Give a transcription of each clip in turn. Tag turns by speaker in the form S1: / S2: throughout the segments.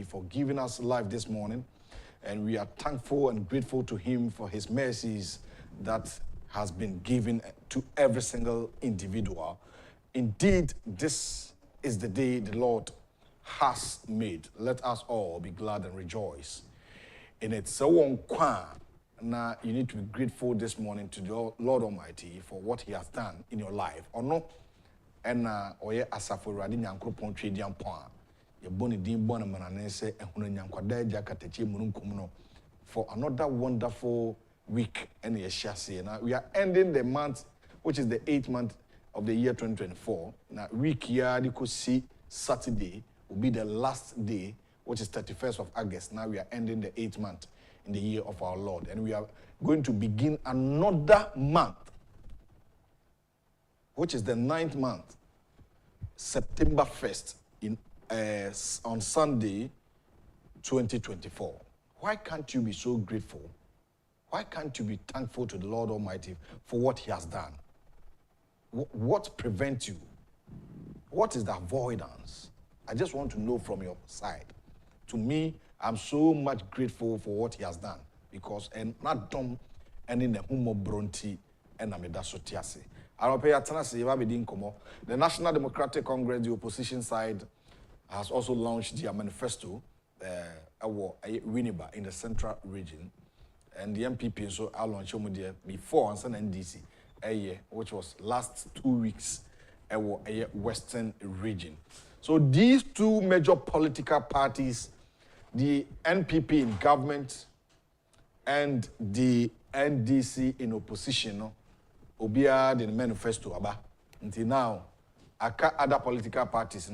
S1: Almighty for giving us life this morning. And we are thankful and grateful to him for his mercies that has been given to every single individual. Indeed, this is the day the Lord has made. Let us all be glad and rejoice in it. So now you need to be grateful this morning to the Lord Almighty for what he has done in your life. Or no? And oye asafo radi nyankropon twedi ampon a ye boni din bona manane se ehunu nyankwada ja katachi mununkum no for another wonderful week and ye share. Now we are ending the month, which is the 8th month of the year 2024. Now week here you could see Saturday will be the last day, which is 31st of August. Now we are ending the 8th month in the year of our Lord, and we are going to begin another month, which is the 9th month, September 1st, on Sunday, 2024. Why can't you be so grateful? Why can't you be thankful to the Lord Almighty for what he has done? What prevents you? What is the avoidance? I just want to know from your side. To me, I'm so much grateful for what he has done because and not dumb and in the humo bronti and amidasotiase. The National Democratic Congress, the opposition side, has also launched their manifesto, Winneba in the central region, and the MPP so I launched before on NDC, which was last 2 weeks, a western region. So these two major political parties, the NPP in government and the NDC in opposition, Obia the manifesto aba. Until now, other political parties,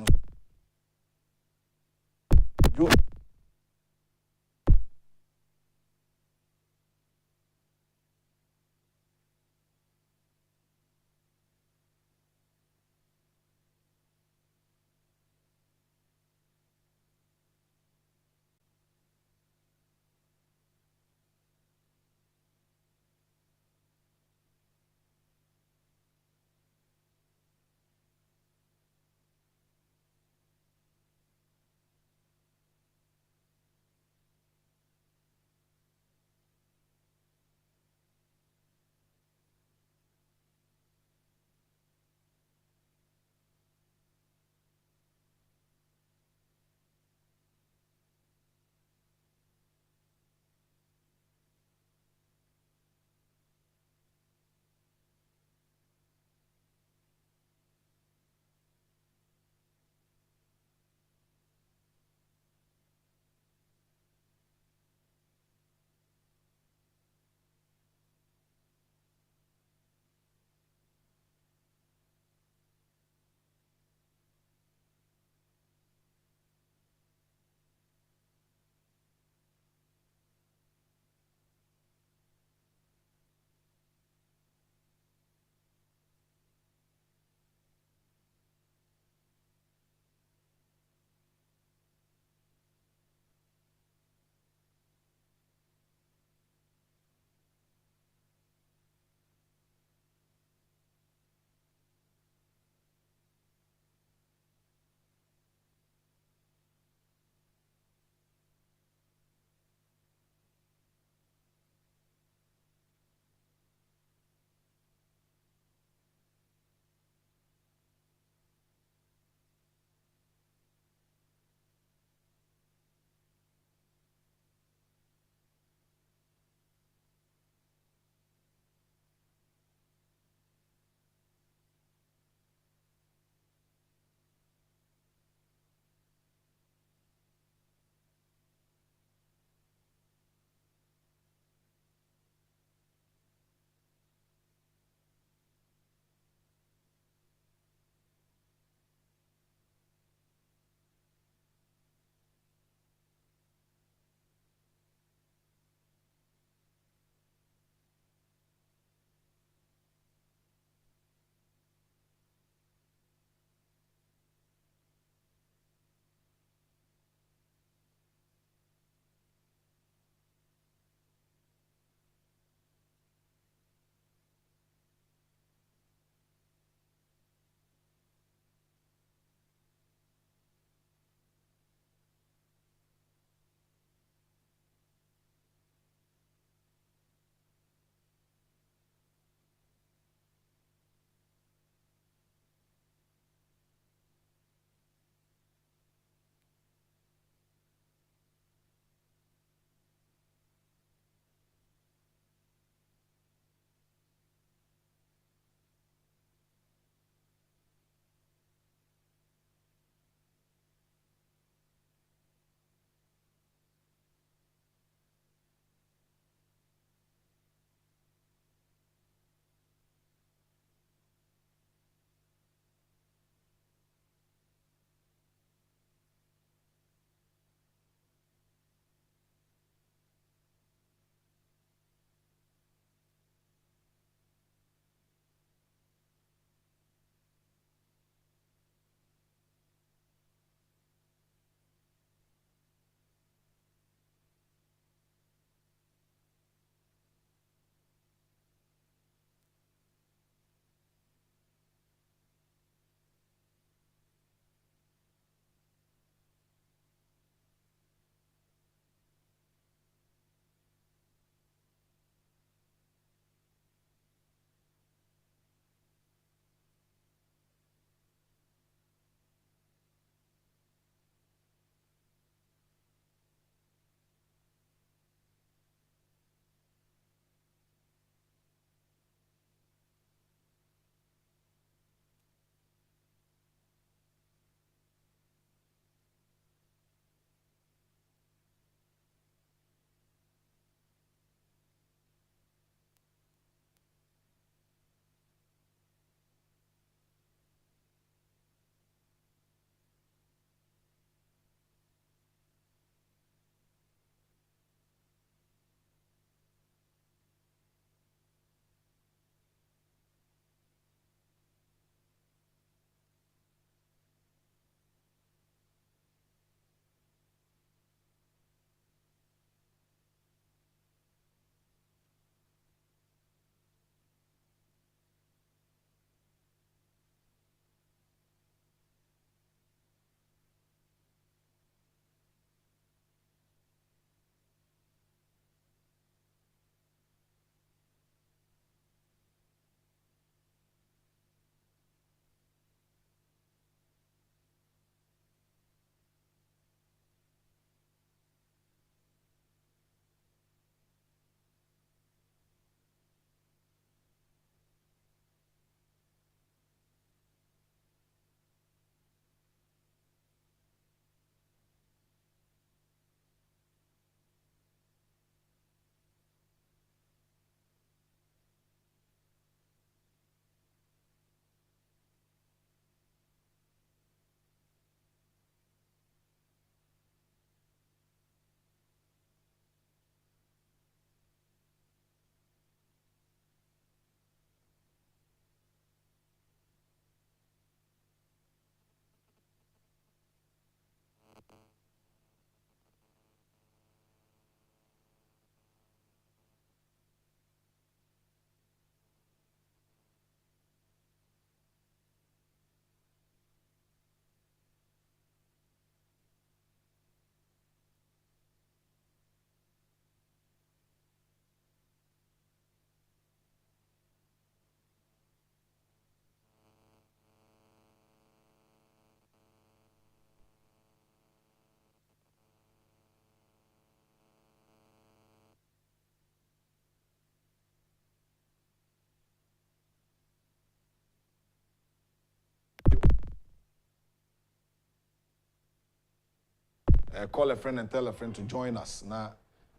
S1: call a friend and tell a friend to join us. Now,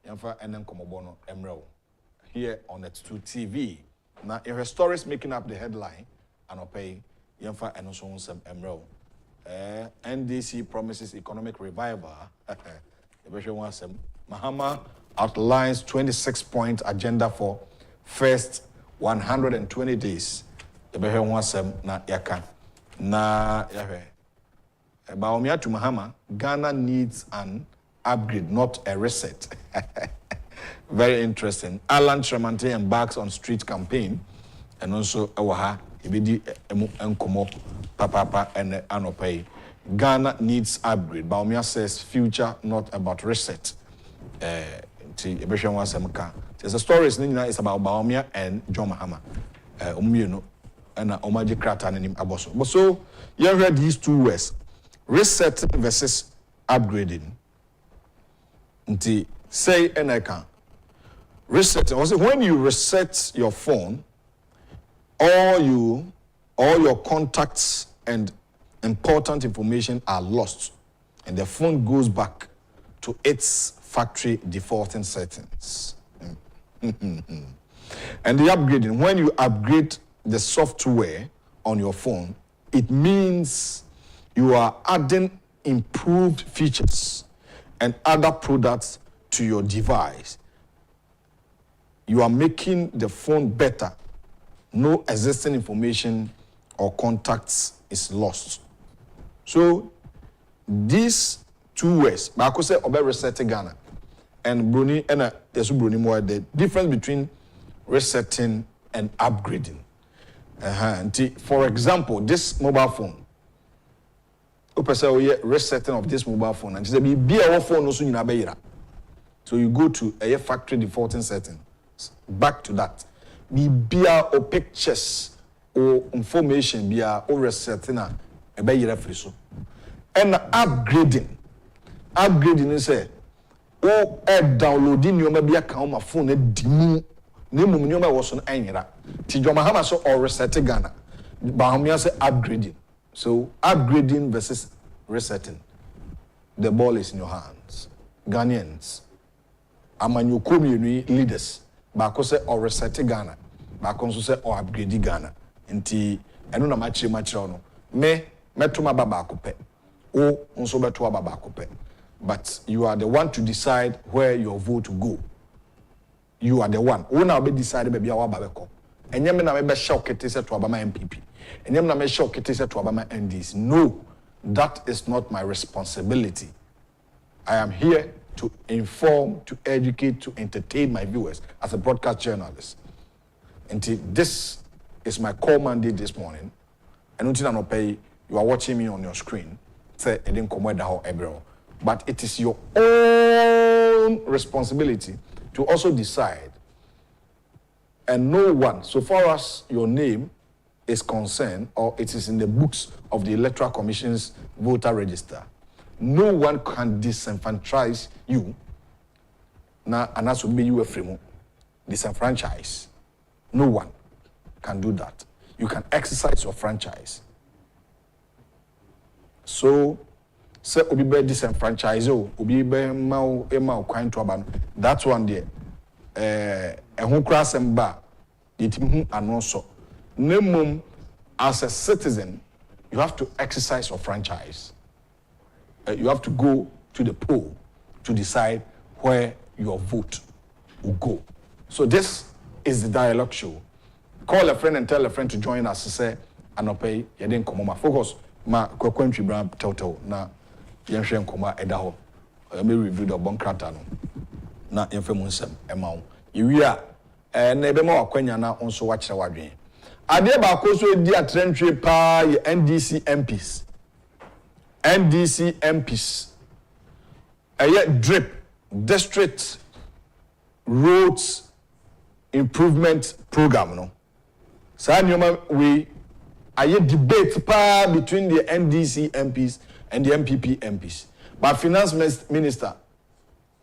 S1: Yamfa and Komobono Emrel here on X2 TV. Now, your stories making up the headline, and I'll pay Yamfa and also some Emrel. NDC promises economic revival. Mahama outlines 26-point agenda for first 120 days. Na yaka na yahe. Baumia to Mahama, Ghana needs an upgrade, not a reset. Very interesting. Alan Tremonti embarks on street campaign, and also Awaha, Ibidi Enkomo, Papa, and Anopai. Ghana needs upgrade. Baumia says future, not about reset. There's a story is about Baumia and John Mahama. And Omaji Krata and Aboso. But so you heard these two words: resetting versus upgrading. Nti say and I can resetting. Also, when you reset your phone, all your contacts and important information are lost, and the phone goes back to its factory defaulting settings. And the upgrading, when you upgrade the software on your phone, it means you are adding improved features and other products to your device. You are making the phone better. No existing information or contacts is lost. So these two ways, Bako say obe resetting Ghana and Bruni and Yesu Bruni more the difference between resetting and upgrading. For example, this mobile phone. Resetting of this mobile phone, and say be our phone also in Abeira. So you go to a factory defaulting settings. Back to that. Be or pictures or information be or resetting a Abeira free so. And upgrading. Upgrading is a downloading your maybe account my phone a dimu. Nemu nyoma was on anyra. Ti John Mahama so or resetting Ghana. Bahamiya say upgrading. So upgrading versus resetting. The ball is in your hands. Ghanaians. Amanyo community leaders. Bako say or resetting Ghana. Bako so say or upgrading Ghana. Nti eno na machi no. Me tuma baba akupe. O unso beto baba akupe. But you are the one to decide where your vote will go. You are the one. Who now be decided baby awa babeko. Enyem na me be shock it say to abama MPP. Enyem na me shock it say to abama NDs. No, that is not my responsibility. I am here to inform, to educate, to entertain my viewers as a broadcast journalist. And this is my call mandate this morning. And until I pay, you are watching me on your screen. Say I didn't come with the but it is your own responsibility to also decide, and no one, so far as your name is concerned, or it is in the books of the Electoral Commission's voter register, no one can disenfranchise you. Now, and that's what be you a free disenfranchise. No one can do that. You can exercise your franchise. So, say obi be disenfranchise obi be ma kwan to aban, that one there ehun krasem ba yetimi hu anoso nemum. As a citizen, you have to exercise your franchise. You have to go to the poll to decide where your vote will go. So this is the dialogue show. Call a friend and tell a friend to join us. Say anope yeden komoma focus ma kwakwanti bra tawtaw na yenhwe nkoma edaho. Me review the bonkrata no na yenhwe mu nsem ema wo yewi a na ebe ma wakwanya na onso wa kire wadwen ade ba ko so di atrentwe pa ye NDC MPs drip district roads improvement program no sa nyoma we aye debate pa between the NDC MPs and the MPP MPs. But Finance Minister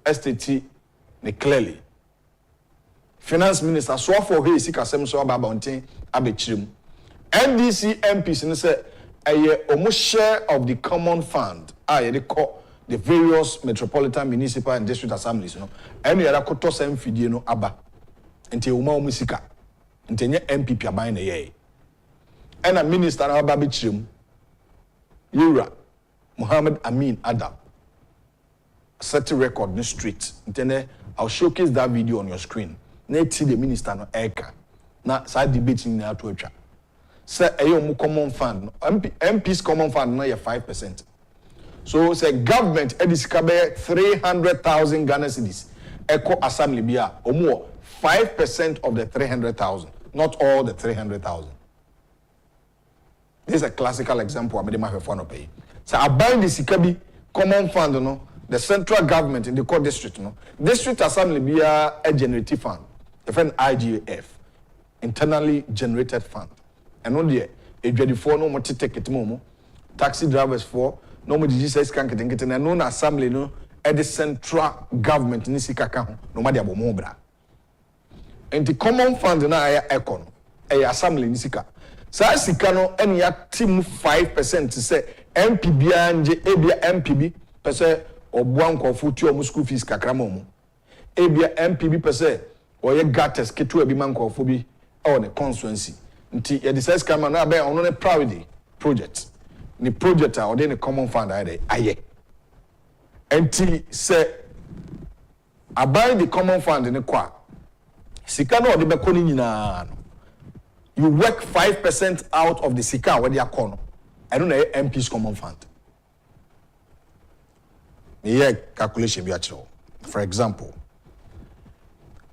S1: STT clearly. Finance Minister so for he sika sem so aba bonten abechirim. NDC MPs say a omo share of the common fund. Ye de call the various metropolitan, municipal, and district assemblies, you know, and the other koto sem fidie no aba, until uma musika, until MPP abain the ye. And a minister Ababichim, Yura, Muhammad Amin Adam, set a record in the street. I'll showcase that video on your screen. Let's see the minister no eka. Now, side debating now to a chat. Say, a common fund, MP's common fund, now 5%. So, say, government, Edis Kabe, 300,000 Ghana cedis. Echo Assembly Bia, or more, 5% of the 300,000, not all the 300,000. This is a classical example. I'm going to pay. So, I buy the Sikabi common fund, you know, the central government in the core district, you know, district assembly be a generative fund, the IGF, internally generated fund. And on there, a 24 no more ticket momo, taxi drivers for no more Jesus can't get and no assembly no at the central government in Nisika, no matter mobra. And the common fund na econ, a assembly Nisika. So I see cano any team 5% to say MPB and ABA MPB per se or Blanco Futu or school fees Kakramomo. ABA MPB per se or ye gatters Ketu Ebimanco Phobi or the constituency. Until you decide come on a priority project. The project or then a common fund aye. Until say I buy the common fund in the qua. Sikano or the Bakoni na. You work 5% out of the Sika where they are corner. I don't know MP's common fund. Yeah, calculation be actual. For example,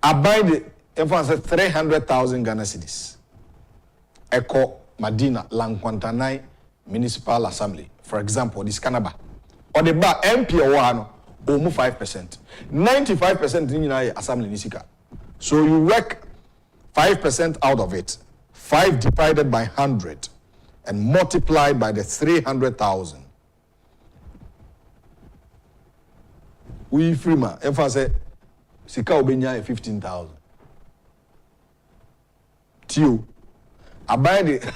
S1: I buy the influence 300,000 Ghana cedis. Echo Madina Langquantanai Municipal Assembly. For example, this Canaba. Or the bar MP or one or 5%. 95% in the assembly Nisika. So you work 5% out of it. 5 divided by 100 and multiplied by the 300,000. We free man. If I say, Sika Obenya 15,000. Tio, I buy the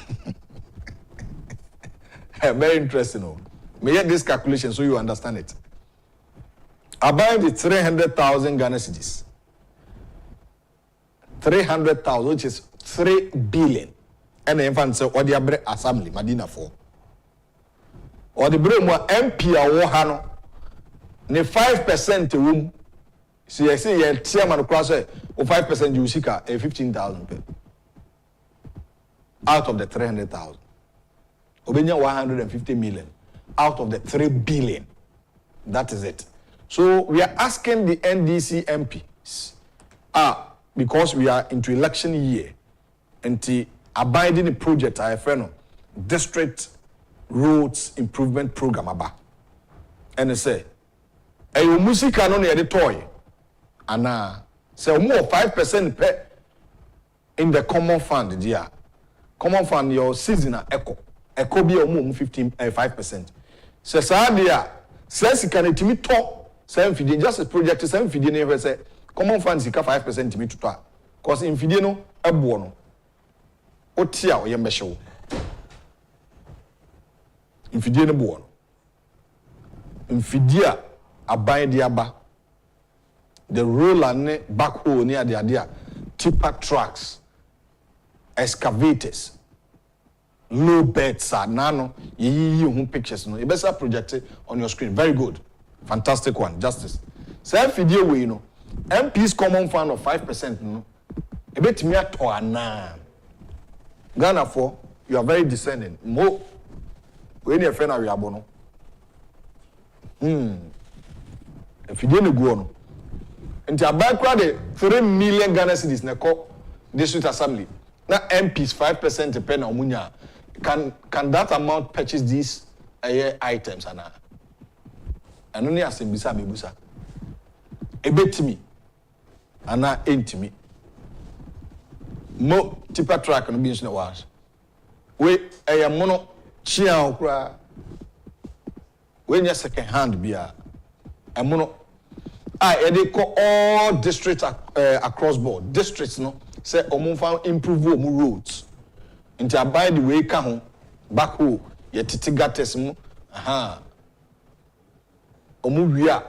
S1: very interesting. Oh. May get this calculation so you understand it. I buy the 300,000 Ghana cedis. 300,000, which is 3 billion. And the infant say, or the assembly, Madina for. Or the brain more MP or Hano. Ne 5% room. See, I see a chairman across or 5% you seek a 15,000 out of the 300,000. Obenya 150 million out of the 3 billion. That is it. So we are asking the NDC MPs, because we are into election year, and the abiding the project I friend district roads improvement program aba. And they say, "Hey, music no near the toy, and say more 5% per in the common fund. Dear, common fund your seasonal echo be more 5%. So dear, says you can me talk 750 just a project 750 never say common funds you 5% to me to talk. Cause in Fidino a buono. Otia or Yambesho. In Fidino buono. In Fidia abai diaba. The roller ne backhoe near the idea. Tipper trucks, excavators, low beds are nano. You pictures no. You better project it on your screen. Very good. Fantastic one. Justice. Say Fidia we you know. MP's common fund of 5%. No? A bit me at or na. Ghana for you are very descending. Mo when your friend are abono. If you didn't go on. And your background 3 million Ghana cedis na call district assembly. Now MP's 5% depend on munya. Can that amount purchase these items ana? And only as bisa mebusa. A bit me. Ana ain't me. Mo tipper track and being no was. We a mono chia okra. When your second hand be a mono. They call all districts across board. Districts no say omunfa improve roads. Into by the way can back ho ye titigates mu Omuria,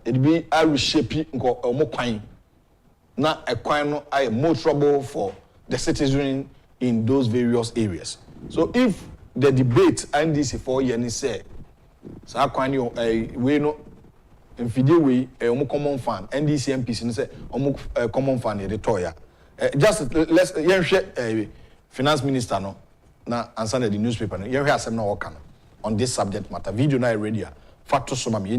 S1: it be I reshape Omokwan. Now a kwan no I more trouble for the citizen in those various areas. So if the debate and this for years say, so I kwan we no infidel we common fund NDC MPs say common fund the toya. Just let's finance minister no na answer the newspaper no you hear some no work on this subject matter video na radio facto soma me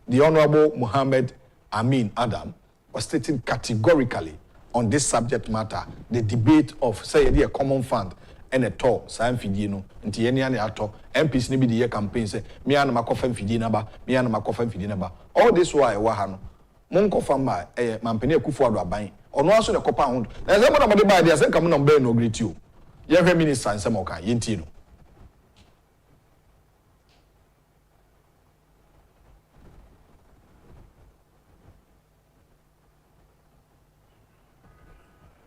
S1: the Honorable Muhammad Amin Adam was stating categorically on this subject matter the debate of say a common fund and a talk sam fidie no nti ye ne ato MPs ni bi the campaign say me an makofa fidie na ba me an makofa fidie na ba all this why wa ha no mon kofa ma mampene akufo-addo aban ono aso ne kopa ho na say mo na mo de ba dia say kam na mba no greet you ye hwe minister nsem o kan ye nti no.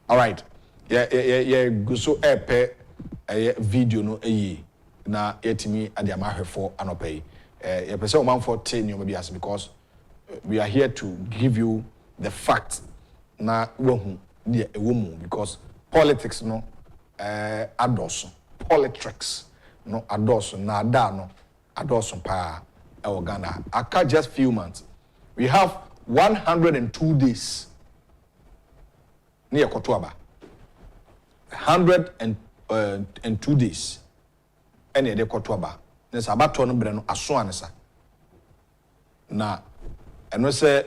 S1: All right. Yeah, go so video no na yetimi ade amahwefo anopay. Yeah, person man for 10 you maybe as because we are here to give you the facts na wohu de ewomu because politics no adoso politics no adoso na ada no adoso pa e Ghana. Aka just few months. We have 102 days near Kotuaba. 102 days. Any de Kotuaba. Nesa abato no breno aso anesa. Na eno se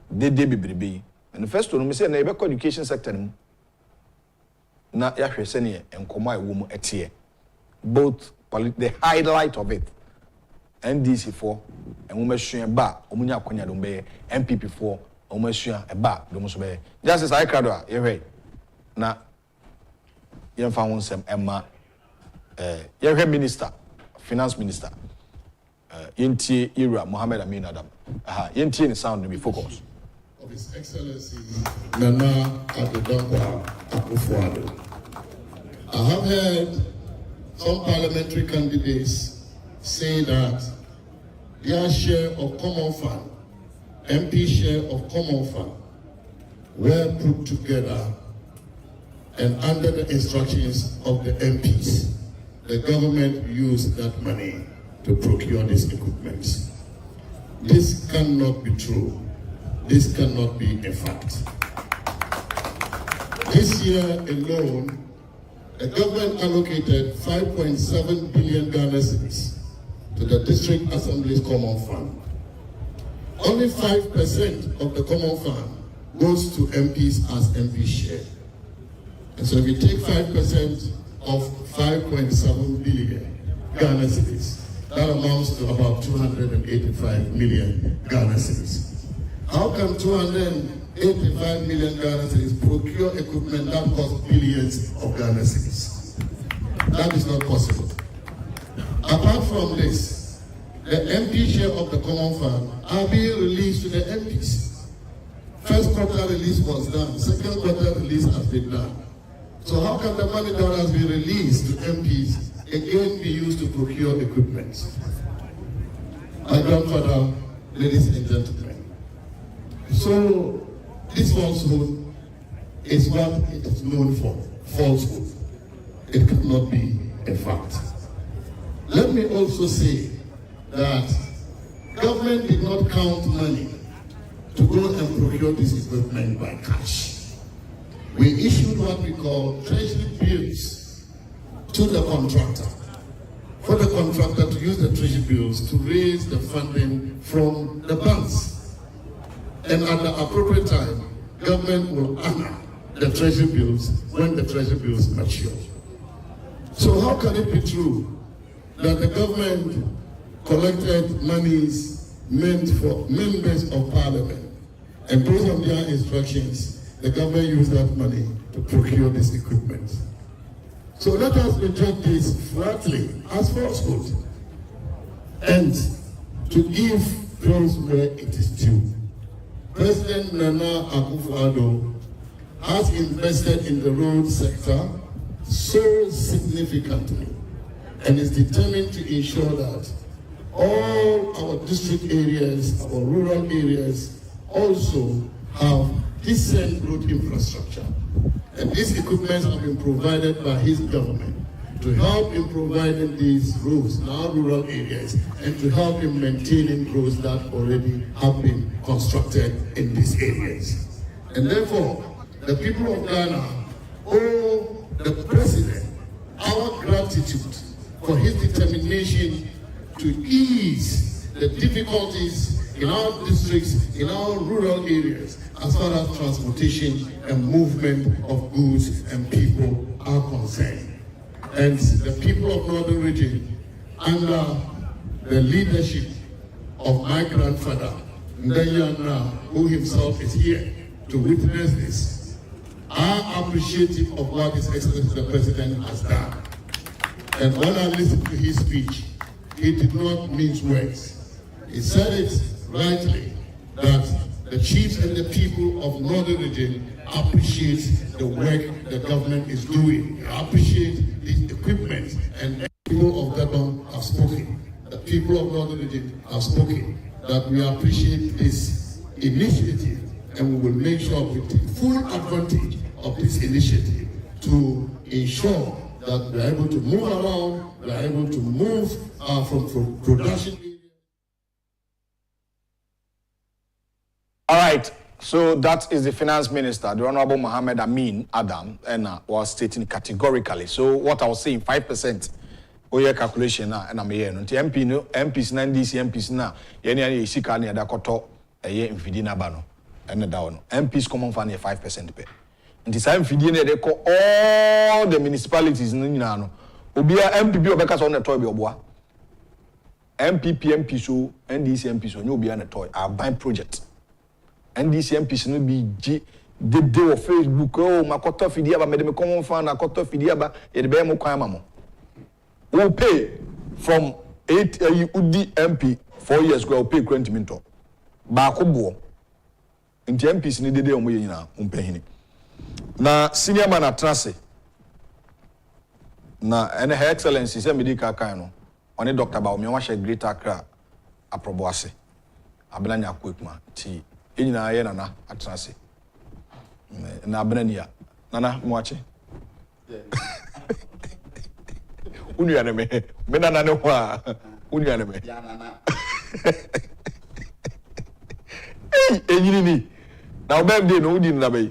S1: de bibribi. Manifesto no me say na ebe education sector no. Na ya hwe se ne enkomo a wo mu etie. Both the highlight of it. NDC for enwomesua ba omunya akonya do be MPP for omesua eba do mo so be justice I crowd a ye hwe na ye fa won sem emma ye hwe minister finance minister yenti Ira Muhammad Amin Adam yenti ni sound to be focus
S2: of His Excellency Nana Agyapong akufo-addo. I have heard some parliamentary candidates say that their share of common fund, MP share of common fund, were put together and under the instructions of the MPs, the government used that money to procure these equipments. This cannot be true. This cannot be a fact. This year alone, the government allocated 5.7 billion Ghana cedis to the District Assembly's Common Fund. Only 5% of the Common Fund goes to MPs as MP share. And so if you take 5% of 5.7 billion Ghana cedis, that amounts to about 285 million Ghana cedis. How can 285 million Ghana cedis procure equipment that costs billions of Ghana cedis? That is not possible. Apart from this, the MP share of the Common Fund are being released to the MPs. First quarter release was done, second quarter release has been done. So how can the money that has been released to MPs again be used to procure equipment? My grandfather, ladies and gentlemen. So this falsehood is what it is known for, falsehood. It cannot be a fact. Let me also say that government did not count money to go and procure this equipment by cash. We issued what we call treasury bills to the contractor, for the contractor to use the treasury bills to raise the funding from the banks. And at the appropriate time, government will honor the treasury bills when the treasury bills mature. So how can it be true that the government collected monies meant for members of parliament, and based on their instructions, the government used that money to procure this equipment? So let us reject this flatly as falsehood and to give praise where it is due. President Nana Akufo-Addo has invested in the road sector so significantly and is determined to ensure that all our district areas, our rural areas also have decent road infrastructure. And these equipments have been provided by his government to help in providing these roads in our rural areas and to help in maintaining roads that already have been constructed in these areas. And therefore, the people of Ghana owe the president our gratitude for his determination to ease the difficulties in our districts, in our rural areas, as far as transportation and movement of goods and people are concerned. And the people of Northern Region, under the leadership of my grandfather, Ndayana, who himself is here to witness this, are appreciative of what His Excellency the President has done. And when I listened to his speech, he did not mince words. He said it rightly, that the chiefs and the people of Northern Region appreciate the work the government is doing. They appreciate the equipment, and the people of Gabon have spoken. The people of Northern Region have spoken that we appreciate this initiative, and we will make sure we take full advantage of this initiative to ensure that we are able to move around, we are able to move from production.
S1: All right, so that is the finance minister, the Honorable Mohammed Amin Adam, and was stating categorically. So what I was saying, 5%, your calculation now, and I'm here. MP no MPs na NDC MPs na yeni isika ni adakoto eye mfidi na bano ene down. MPs common fund 5% pe. Nti sa mfidi na de ko all the municipalities no nyina no. Obia MPP obeka so na toy be oboa. MPP MP so NDC MP so nyo obia na toy a buy project. NDC MPs no be the day of Facebook, oh makoto fidi aba me de me common fund akoto fidi aba e de be mo kwan ma mo. We'll pay from 8 UD MP 4 years ago. We'll pay 20 minutes. Bakubo. In the MPs ni dede omo yina umpehini. Na senior man atrase. Na ene Her Excellency se medical kano. One Dr. Ba omi wa Greater Accra aproboase. Abela nya kwekuma ti enyina ye nana atrase. Na abena nia. Nana mwache. Yeah. Unyane me nana ne ho a unyane me ya nana enyini ni na obem dey no udi na bay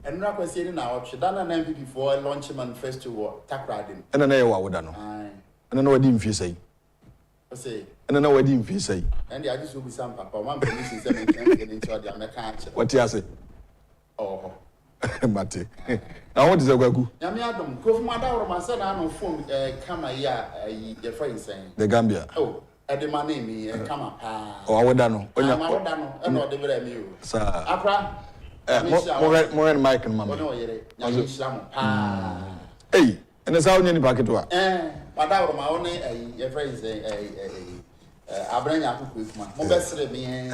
S1: enra kwesi ni na otwe dana na MPP for launch manifesto wo takradin ena na ye wa woda no ena na wadi mfie sai o say ena na wadi mfie sai and ya just go sam papa man permission say me can get into the America ache what you say oh Mate. Now what is a Gwagu? Yami Adam, Kofumada or Masana on phone, Kama ya, your friend saying. The Gambia. Oh, at the money me, Kama. Oh, I would know. Oh, I would know. I know the very new. Sir. Apra. More and Mike and Mamma. No, hey, and it's how many packet to her. But I would my only your friend say, I bring up with my best me.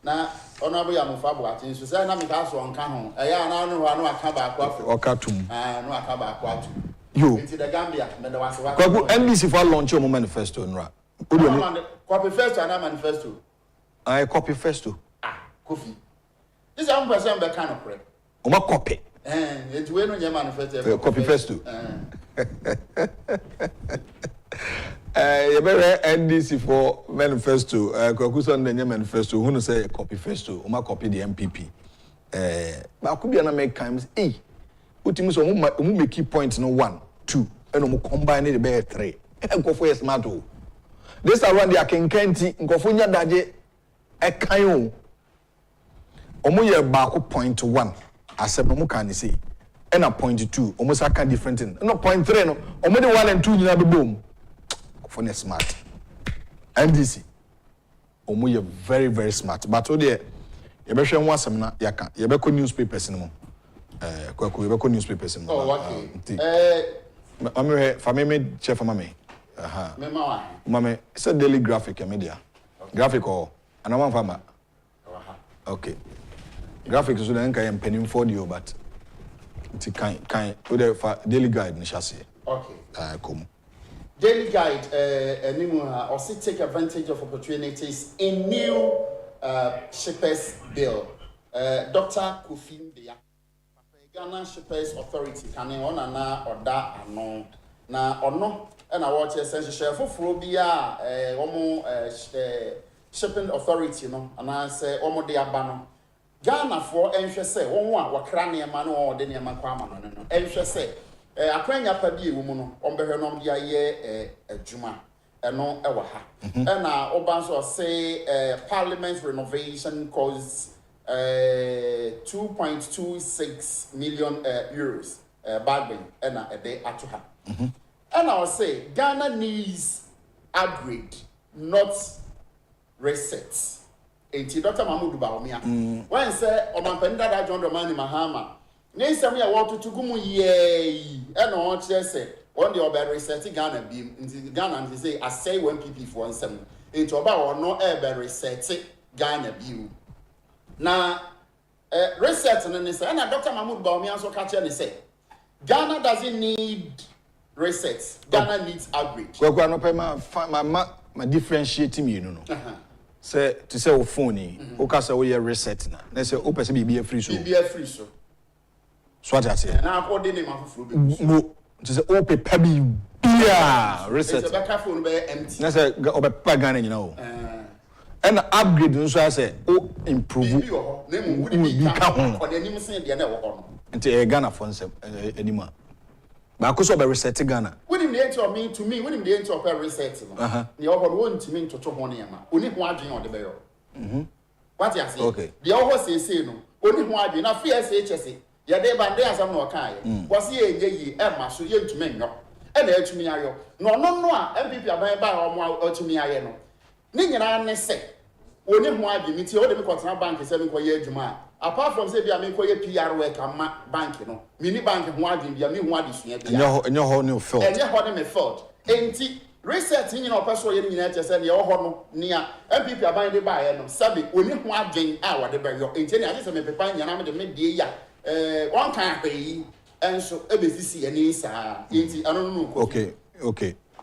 S1: Na honorable Yamufabu atin so say na me ka so onka ho eya na no no aka ba akwa okatum no aka ba akwa yo into the Gambia me the was wa ko NDC for launch your manifesto nra copy first and manifesto I copy first coffee this am person be kan okre o ma copy it we no nya manifesto copy first you better NDC for manifesto. Kwakusan the manifesto. Who knows say copy festo? Uma copy the MPP. But could be an make times. Ultimately, so make key points no 1, 2, and combine it be 3. And go for a smart. This around the Kencity go for nya daje e kan o. Omo ye baako point 1. Asem no mo kan say. And a point 2. Almost aka different thing. No point 3 no. Omo the 1 and 2 nyina be boom. For smart. NDC. Omo ye very, very smart. But oh dear, you be showing one semina yaka. You be newspapers no. Kwaku you be newspapers no. Oh, okay. Mame family chef mame. Aha. Mame, it's a daily graphic media. Okay. Graphic or and one farmer. Okay. Graphic so then can penny for you but it kind daily guide ni shasi. Okay. Come.
S3: Daily Guide, also take advantage of opportunities in new shippers bill. Dr. Kofi Ndeya, Ghana Shippers Authority, can on na oda ano na ono na watch essential for Frobia, shipping authority, no, and I say, Omo de Abano. Ghana for say, one crania man or the Niaman Quaman, and say, a crania pabi woman on the Renom dia Juma, and no Ewaha. And now Obanso say, Parliament renovation costs 2.26 million euros, bargain, and a day at her. And I'll say, Ghana needs upgrade, not reset. Enti Dr. Mahmoud Baumia. When say Omampenda da John Romani Mahama. Nay some ya water to gumu ye. And on say on the over reset Ghana beam into Ghana and say I say when people for 17 into about or no ever reset Ghana view. Now reset and then say and Dr. Mahmoud Baumia so catch and say Ghana doesn't need resets. Ghana needs upgrade.
S1: Kwa no pay my differentiating you know. Say to say o phone o ka say o ye reset na say o person be free so so what I say
S3: na akode name afoforo be
S1: mo to say o paper be bia reset
S3: the back phone be empty
S1: na say o be pa Ghana nyina o and upgrade nso I say o improve
S3: bi ho na mo wudi ka ho o de nim sen de na wo ho no
S1: nti Ghana for nsem anima ba ko so be reset Ghana
S3: when the enter me to me when the enter of reset no the over won to me toto ho ne ma oni ho adwen o de be yo what you say
S1: okay
S3: the over say no oni ho adwen na fear say chese ya de bande asam no kan ye was ye yi e ma so ye ntumi nyo e na atumi ayo no a MPP aban ba o mo atumi aye no ni nyina ne se oni ho adwen mi ti o de me kwatena bank se me koye adwuma apart from say bia me koye PR work ama bank no mini bank ho adwen bia me ho adesua bia
S1: enyo ho ne fault
S3: enyo ho ne me fault enti reset nyina opeso ye nyina chese ne ho no nia MPP aban de ba ye no sabi oni ho adwen a wode be yo enti ne ade se me pepa nyana me de me die ya one kan pe enso ebesisi eni sa enti ano no
S1: okay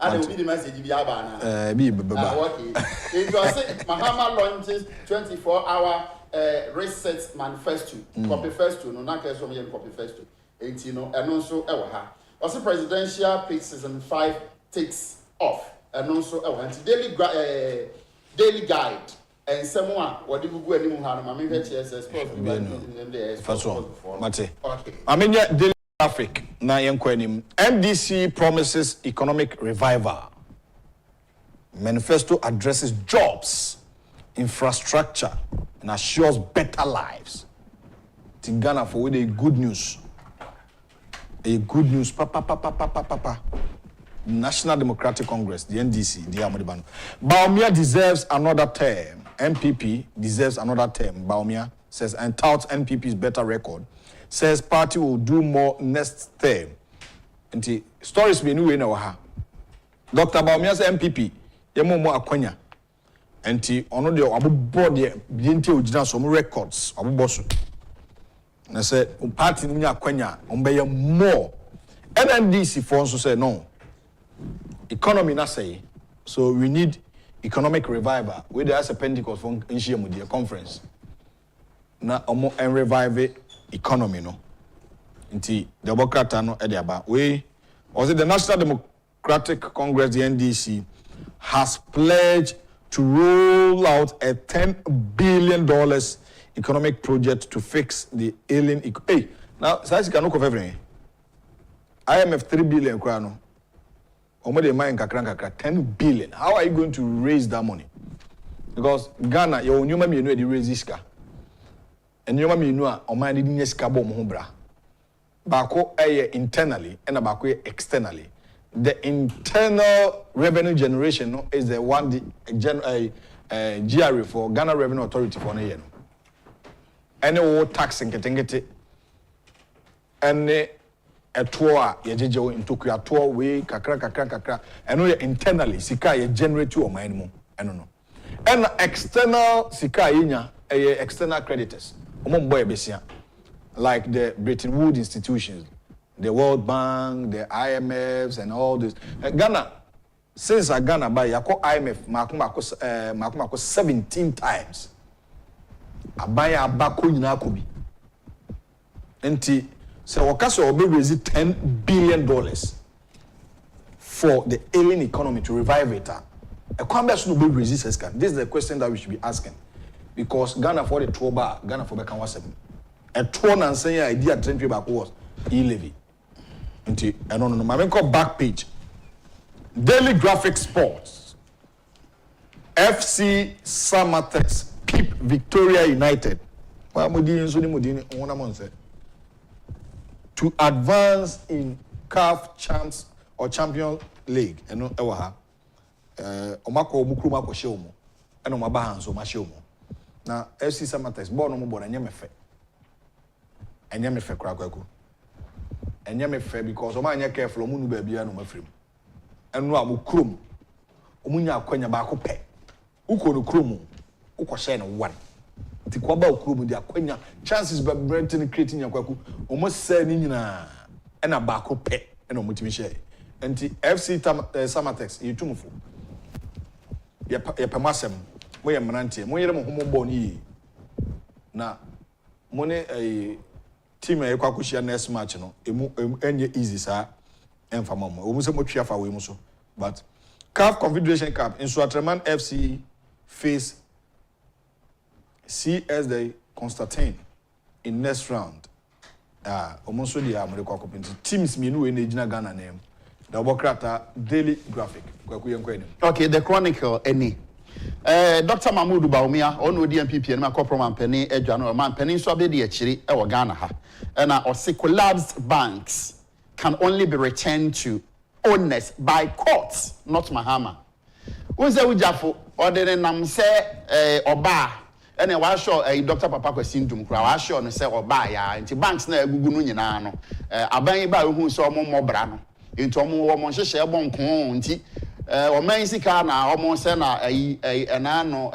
S3: I will be the message be aba na
S1: be baba
S3: okay it was Mahama launches 24-hour reset manifesto copy first no na ka so me copy first enti no eno so e wo ha also presidential pick season 5 takes off eno so e wo anti daily guide and someone what did go anim ha no ma me hwe chss sports
S1: mate I mean daily traffic na yenko anim MDC promises economic revival. Manifesto addresses jobs, infrastructure, and assures better lives. In Ghana for with a good news. Papa. National Democratic Congress, the NDC, the Amadibano. Baumia deserves another term. MPP deserves another term. Baumia says, and touts NPP's better record. Says party will do more next term. And the stories be new in our Dr. Baumia says MPP, yemo mo akwanya. And the ono de abu board the ojina some records abu bosu. And I said, party ni akwanya, umbeye more. NDC for also say no. Economy na say. So we need economic revival. We there as a Pentecost from Nshia conference. Na omo and revive economy no. Inti Democrat no ediaba. We was it the National Democratic Congress, the NDC, has pledged to roll out a $10 billion economic project to fix the ailing hey, now size can look of everything. IMF 3 billion kwano. Omode mine kakra 10 billion. How are you going to raise that money? Because Ghana, your nyoma mi enu e di raise this car. And nyoma mi enu a oman di nye sika bo mo ho bra. Bako eye internally and bako eye externally. The internal revenue generation no, is the one the GRA for Ghana Revenue Authority for no. Any tax in ketengete any a tour yejeje into a tour way kakra and we internally sika ye generate to o man mo eno no. And external sika yinya external creditors. Omo boy besia like the Bretton Woods institutions, the World Bank, the IMFs, and all this. Ghana, since I Ghana by yako IMF mako 17 times. Abaya abako nyina akobi. Enti so wakaso obe raise $10 billion for the ailing economy to revive it. This is the question that we should be asking. Because Ghana for the trouble, Ghana for the Kanwasem. A tone and saying idea trend back was e-levy. I don't know. My call back page. Daily Graphic Sports. FC Samatex keep Victoria United. To advance in CAF Champs or Champion League. Omako mukruma ko sheomo eno mabaha nso ma sheomo na FC Samatex ball no mo ball anya mefe krakwaku anya mefe because o ma anya careful omu nu ba bia no mafrim eno a mo krom omunya akwanya ba ko pe uko no krom uko share no one ti kwa ba krom di akwanya chances ba Brenton creating yakwaku omo say ni nyina ena ba ko pe ena omo timi share enti FC Samatex yitumfo ye pemasem mo ye mrantie mo yere mo homo ball ni na mo ne team e kwakuhia next match no enye easy sa enfama mo o mo se mo twia fa we mo so but CAF Confederation Cup in Suatreman FC face CS Constantine in next round o mo so dia mo de kwakopinti teams mi no we na gina Ghana name the Bokrata Daily Graphic.
S3: Okay, the Chronicle, any. Dr. Mahmoud Baumia, on DMPP and my corporate penny, Edjano, man, penny so be the Chiri, or Ghana. And or collapsed banks can only be returned to owners by courts, not Mahama. Who's the Ujafo, or the name say, Oba, and I was sure a Dr. Papa syndrome, I was sure and say, Oba, and the banks never Gugununano, Abang who saw more brano. Into more monster share bon conti, or Mensah na almost an anno,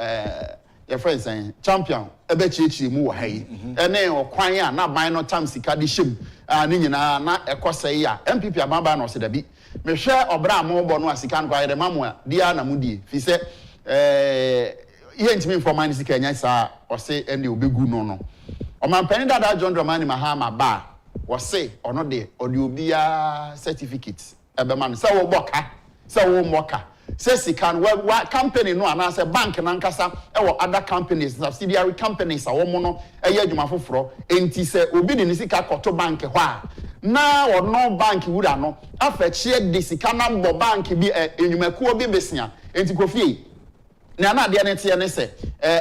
S3: your friend saying, champion, a betchi mu hay, a name or quaya, not by no time Sikadishim, and Nina, not a Cossaya, MPP Ababa said a bit. Me share or bra more bon was he can't buy the mamma, Diana Moody. He said, he ain't me for mine, Sikanya, or say, and you'll be good no. Or my penny that John Dramani Mahama bar. Was say or not there or you be a certificate. Ebeman, so worker, so worker. Says he can what company no and as a bank and ankasa or other companies, subsidiary companies are mono a year you mafro, and he said, Obi in Sika Koto Bank. Now or no bank would know. After share this cannot bank be a in Makuo be Bessia, and to coffee. Nana the NTN say,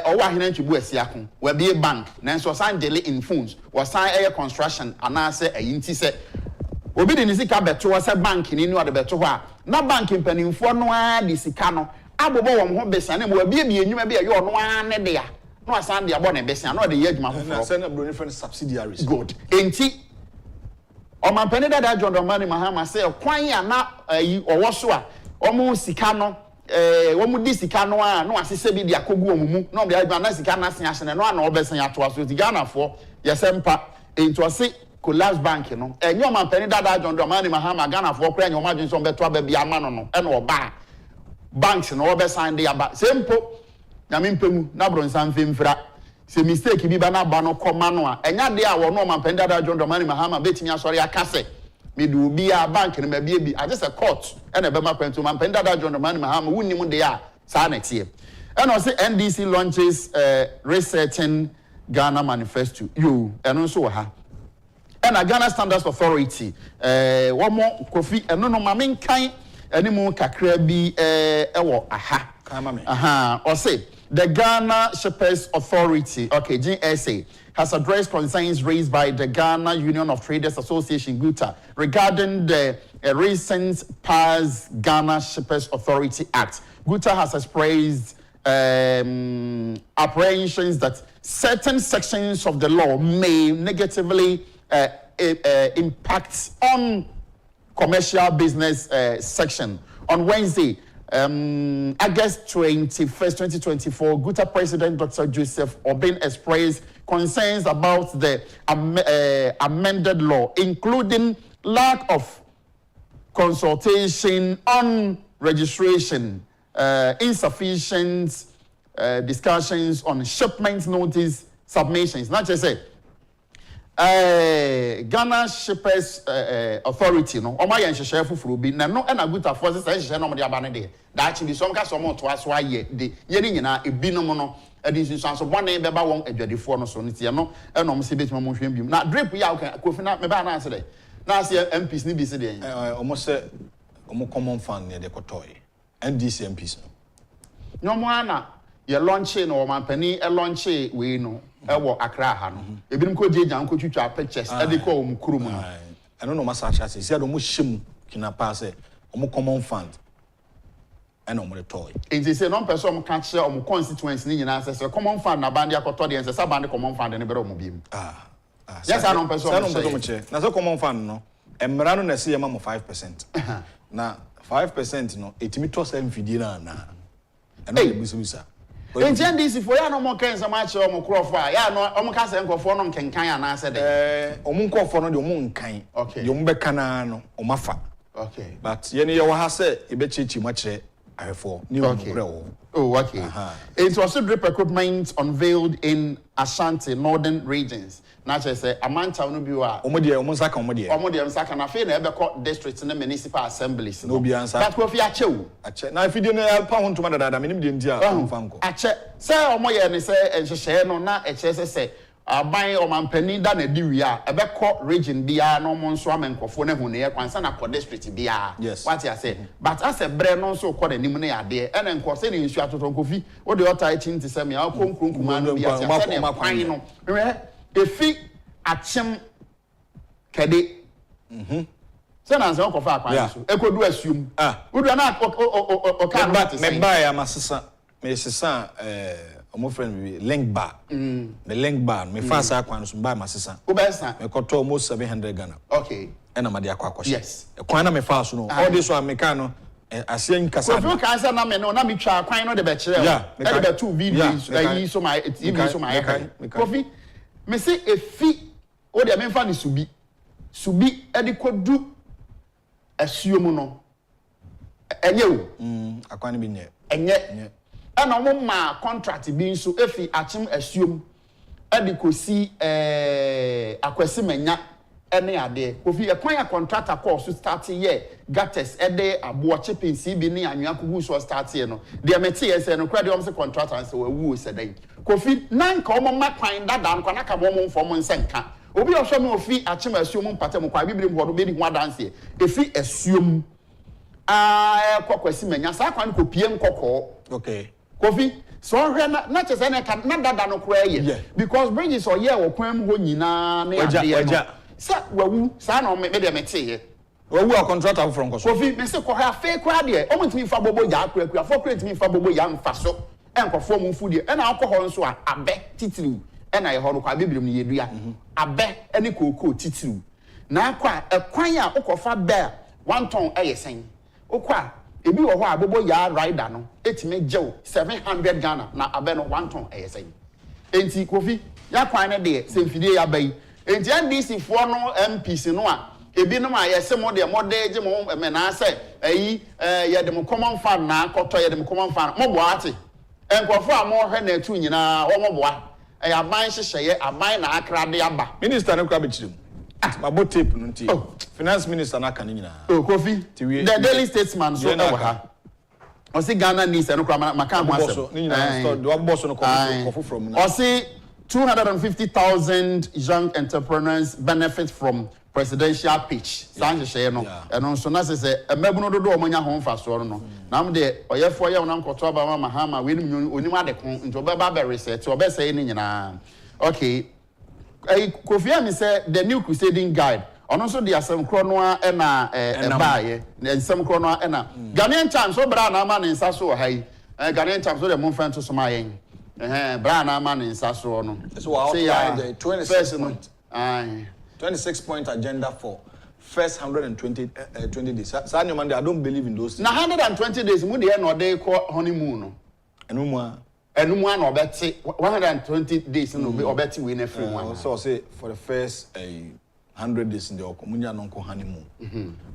S3: or what he to Buesiakon, will be a bank, Nanso sign daily in phones, or sign air construction, and I say a yinti say, Obi in Zika beto was a bank in Inu at the Betoa, not banking penny for no Sicano, Abobo and Hobbes, and will be a you may be a your one there. No, I signed the abonne Bessia, not the yet my
S1: send up different subsidiaries.
S3: Good. Ain't he? Or my penny that John Domani Mahama say, Quanya not or Wasua, almost Sicano. Womu disika no a no asese bi dia kogu omumu no bia gba na sika na sen ahye no ana obesan ato aso ti Ghana fo yesempa ento ase collapse bank no enye o man pani dada John Dramani Mahama Ghana fo kra enye o ma dwen so beto abia ama no e no oba banks no obesan de aba sempo na mempemu na bronsan femfra se mistake bi ba na ba no koma no a enya de a wo no man pani dada John Dramani Mahama betimi asori akase me do be a bank na be I just a court and a bema kwento man penda da John Dramani Mahama wunni mu de a sa next year and also NDC launches researching Ghana Manifesto you and also ha and a Ghana Standards Authority one more coffee and no mamen kan animu kakra bi ewo aha or say the Ghana Shepherds Authority okay GSA has addressed concerns raised by the Ghana Union of Traders Association, GUTA, regarding the recent passed Ghana Shepherds Authority Act. GUTA has expressed apprehensions that certain sections of the law may negatively impact on commercial business section. On Wednesday, August 21st, 2024, GUTA President Dr. Joseph Obin expressed concerns about the amended law, including lack of consultation on registration, insufficient discussions on shipment notice submissions. Not just say Ghana Shippers Authority, no, or my share for be no, and a good forces, I share no more abandoned. That actually some cast someone to us why the Yenina, a binomono, a decision. So one name, Baba won't edge the form of Sonitiano, and almost a bit more motion. Now, drip, we are coughing up my ban answer. Now, see, MPs need to be
S1: almost say, common fund near the Kotoy, and DC MPs.
S3: No more, your launching or my penny, a launch, we know. Ewo Accra ha no ebi nim ko jeja nko twitwa pictures e dey ko om kurum no
S1: I don't know masacha say say do mo hyem kina pa say om common fund and om the toy
S3: enti say no person om ka kire om constituents ni nyina say common fund na band akoto de say band common fund ne bere om biem yes I don't person
S1: om kire na say common fund no emra no na say yema mo 5% na 5% no etimi to 7 fidie na na eno de busubusa
S3: Enti this for ya no mo kan sama ache o mo krofo a ya no o mo ka se nkofo no nkenkan ana se de
S1: o mo nkofo no de o mo nkan de o mo beka na no o mafa
S3: okay
S1: but ye ne ye wo ha se e be chichi mo kire ahefo ni o kure wo
S3: oh okay it was drip equipment unveiled in Ashanti northern regions na che say amanta no bi wa
S1: o mo de o mo saka
S3: saka na fe na e be ko district na municipal assemblies
S1: no bi ansa
S3: that ko fi achewu
S1: na fi de na pa ho ntoma dada menim de ndia mfanko
S3: ache say o mo ye ne say enhyehyɛ no na eche say aban o mampani da na di wi a e be ko region bia no mo nso amenkofo na hu ne ye kwansa na ko district bia what I say but as a bre no nso ko da nim na ya de ene nko say ne nsu atotonkofi o de ota echi nti say me a ko nkrunkuma no bia say na kwan no efi achem kede se na nse nkofa akwan so ekodu asum udu na o ka no te say
S1: me buy am asesa me sesa omo friend we link bar me link bar me fa sa akwan so buy am asesa
S3: o be sa
S1: me koto almost 700 Ghana
S3: okay
S1: ena ma de akwa
S3: yes
S1: kwan na me fa so no all this one me kan no asien kasa
S3: so kan sa na me no na me twa kwan no de be kire e de be two videos yi so my TV so my coffee me say efi o de me fa ni subi e de kodu asuomu no enye o
S1: akwan bi nye
S3: enye ana mo ma contract bi nso efi achem asuom e de kosi akwasi manya ene ade kofi e kwan ya contractor course start ye gates e de abo chipping CB ni anwa kugu so start ye no de meti ye se no kra de om se contractor se wawu se dan kofi nan ka omo ma kwan dada nko na ka mo mfom nsenka obi ohwe me ofi achem asuom mpatem kwa bibiri mbo do be di ho adanse efi asuom kwakwasi manya sa kwan ko pie nkoko
S1: okay
S3: kofi so hwe na chese na ka na dada no kra ye because bridges or ye wo kwan mu ho nyina na ya de sa wawu sa na me de meteye
S1: wawu a contractor from koso
S3: kofi me se ko ha fe kwa de o mutimi fa bobo ya akura fo kra timi fa bobo ya mfaso enkofo mu fu de e na akọ nso a abe titiriu e na ye ho no kwa biblim ne yedua abe ene koko titiriu na akwa ekwan a okofa be 1 ton eyesen okwa ebi wo ho abobo ya rider no etime jew 700 Ghana na abe no 1 ton eyesen enti kofi ya kwan ne de se mfidie ya bai enti NDC fo no MPs no a ebi no ma yese mo de je mo me na se ayi ye de mo common fund na akoto ye de mo common fund mo bo ate enkofo a mo hwe na atu nyina wo mo boa aban hyehye aban na akra de aba
S1: minister ne kra be chirim mabo tape no nti finance minister na kan nyina
S3: kofi the daily statesman so e wa ha o si Ghana needs no kra maka ho asem
S1: ni nyina so do boss no kofu from
S3: na o si 250,000 young entrepreneurs benefit from presidential pitch sanje shey no eno so na se mabuno dodo o manya ho mfa so no na am de oyefo ye wona nkoto aba ma hama we nim onim adekon nti oba ba research oba say ni nyina okay Kofi Ami say the new crusading guide ono so de asem kro no a na baaye ensem kro no a na Ghanaian Times so bra na ma ne nsa so ha yi Ghanaian Times so de mo fan to so ma yen bra na ma ne nsa so no
S1: so we outlined the 26-point agenda for first 120 days. So I don't believe in those.
S3: Na 120 days mu de na dey call honeymoon no. Enu mu na obeti 120 days no obeti we na free one.
S1: So say for the first 100 days in the okomunya no honeymoon.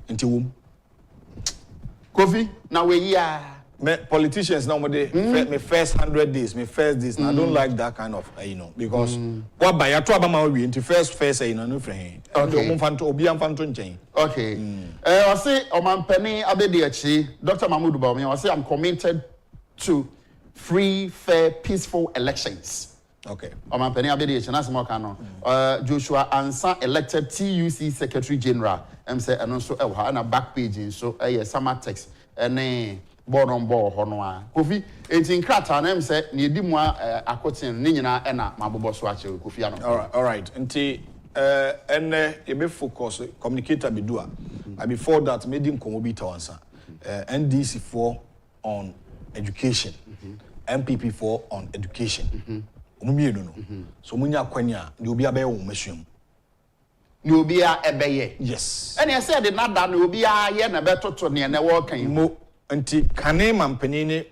S1: Nti wom.
S3: Kofi, now we
S1: Me politicians now me first 100 days, me first days. I don't like that kind of because what by your trouble my we into first no friend. Okay.
S3: Okay. I say Omanpeni Abediachi, Dr. Mahmoud Bawumia, I say I'm committed to free, fair, peaceful elections.
S1: Okay.
S3: Omanpeni Abediachi, that's more canon. Joshua Ansa elected TUC Secretary General. Say and also and a back page so summer text and board on board honoa. Kofi, 18 krata na say ni di mu akotin ni nyina e na mabobo so ache Kofi ano.
S1: All right. Nti you be focus communicator be do and before that made him come obi tawansa. NDC for on education. MPP for on education. No. So munya kwanya di obi abaye wo mesum.
S3: Ni obi a ebeye.
S1: Yes.
S3: And I said not that ni obi a ye na betoto ne na wo kan
S1: mo anti kane mampanini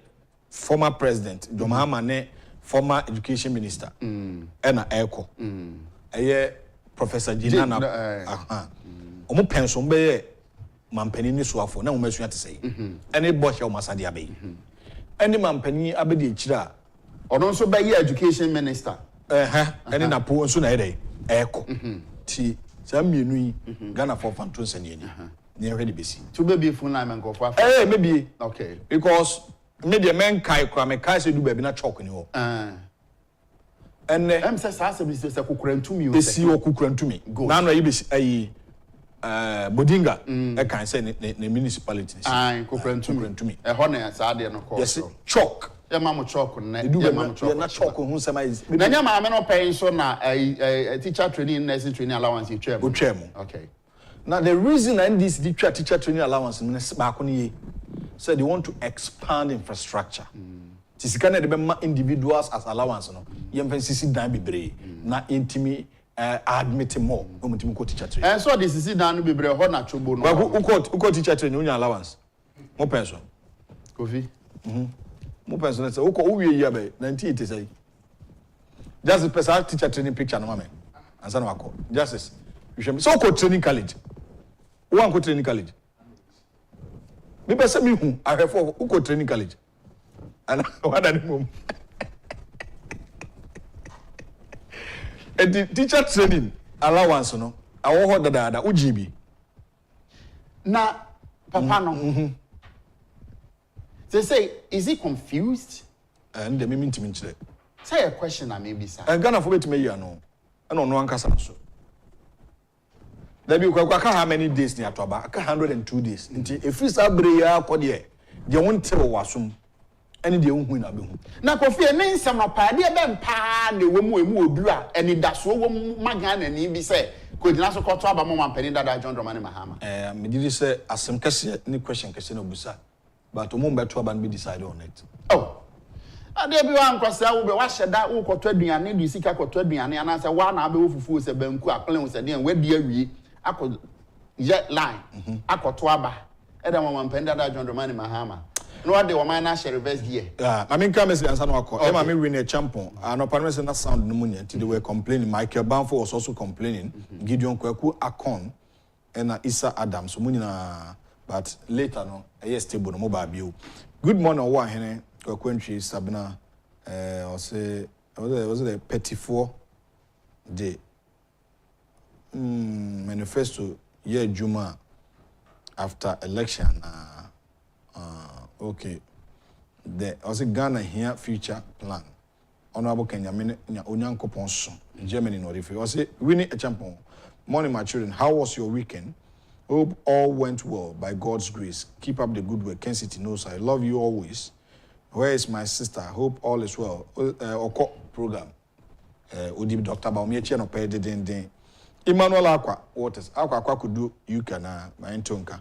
S1: former president John Mahama ne former education minister ena eko eye professor Jinana omo penso mbeye mampanini soafo na mo masu ate sei ene bohye o masade abai ene mampanini abedi ekira
S3: ono nso be education minister
S1: ene na po nso na ede eko ti mienu yi Ghana for fanton sani ni ready besi
S3: to be phone line man go for
S1: maybe
S3: okay
S1: because media men kai kwa me kai se du ba bi na chalk ni ho enne
S3: em say sa se se kukurantumi
S1: o se o kukurantumi na no yi besi ayi bodinga e kan say ne municipality
S3: kukurantumi e ho na sa de no call
S1: yes chalk
S3: ya mamu chalk na ya mamu chalk
S1: na chalk hu sama is
S3: na nya ma me no pay so na teacher training nursing training allowance you twem okay.
S1: Now the reason NDC did teacher training allowance said they want to expand infrastructure. Tisikane de individuals as allowance no. Yemfensisi dan bebre na intimi admit more. Umutimi ko teacher training.
S3: And so this is dan bebre ho na chobo no.
S1: Uko teacher training unya allowance. Mo pension.
S3: Kofi.
S1: Mo pension say uko uwie year be 1980 say. Just the person teacher training picture no mama. Ansa na wako. Justice. So uko training college. One go training college. Me person me who I have for who go training college. And what are the mum? And the teacher training allowance no. I want that UGB.
S3: Na papa no. They say is he confused?
S1: And they mean to me.
S3: Say a question I maybe sir.
S1: And Ghana for me to me no. And on one kasa so. There be how many days near to about 102 days. If it's a brea, Codia, they won't tell Wasum, any day win a boom. Now, Kofi, and then some of Padia Ben Pan, the woman will be and in that so Magan and he be said, could not so call Traba Mama Penny that John Romani Mahama. Me did say, as some any question, Casino Busa, but to move back to be decided on it. Oh. And there be one question will be washed that who could trade me and need you seek out trade me and answer one I'll be for a bank, a plan with a name, where dear we. I could jet line. I could twaba. Eda mama mpenda da John Romani Mahama. No what they were my national reverse gear. I mean, come as answer no call. Emma me win a champion. No parents na sound no money until they were complaining. Michael Banfo was also complaining. Gideon Kweku Akon and Issa Adams. So money na but later no a stable no mobile bill. Good morning one hene Kweku Sabina was a petty 4 day. Manifesto year Juma after election. Okay. The also Ghana here future plan. Honorable Kenya Onyanko Ponson in Germany no if you say winning a champion. Morning my children, how was your weekend? Hope all went well by God's grace. Keep up the good work. Kencity knows I love you always. Where is my sister? Hope all is well. Oko program. Odi Dr. Bawumia no pay den. Emmanuel Aqua Waters Aqua could do you can my intonka.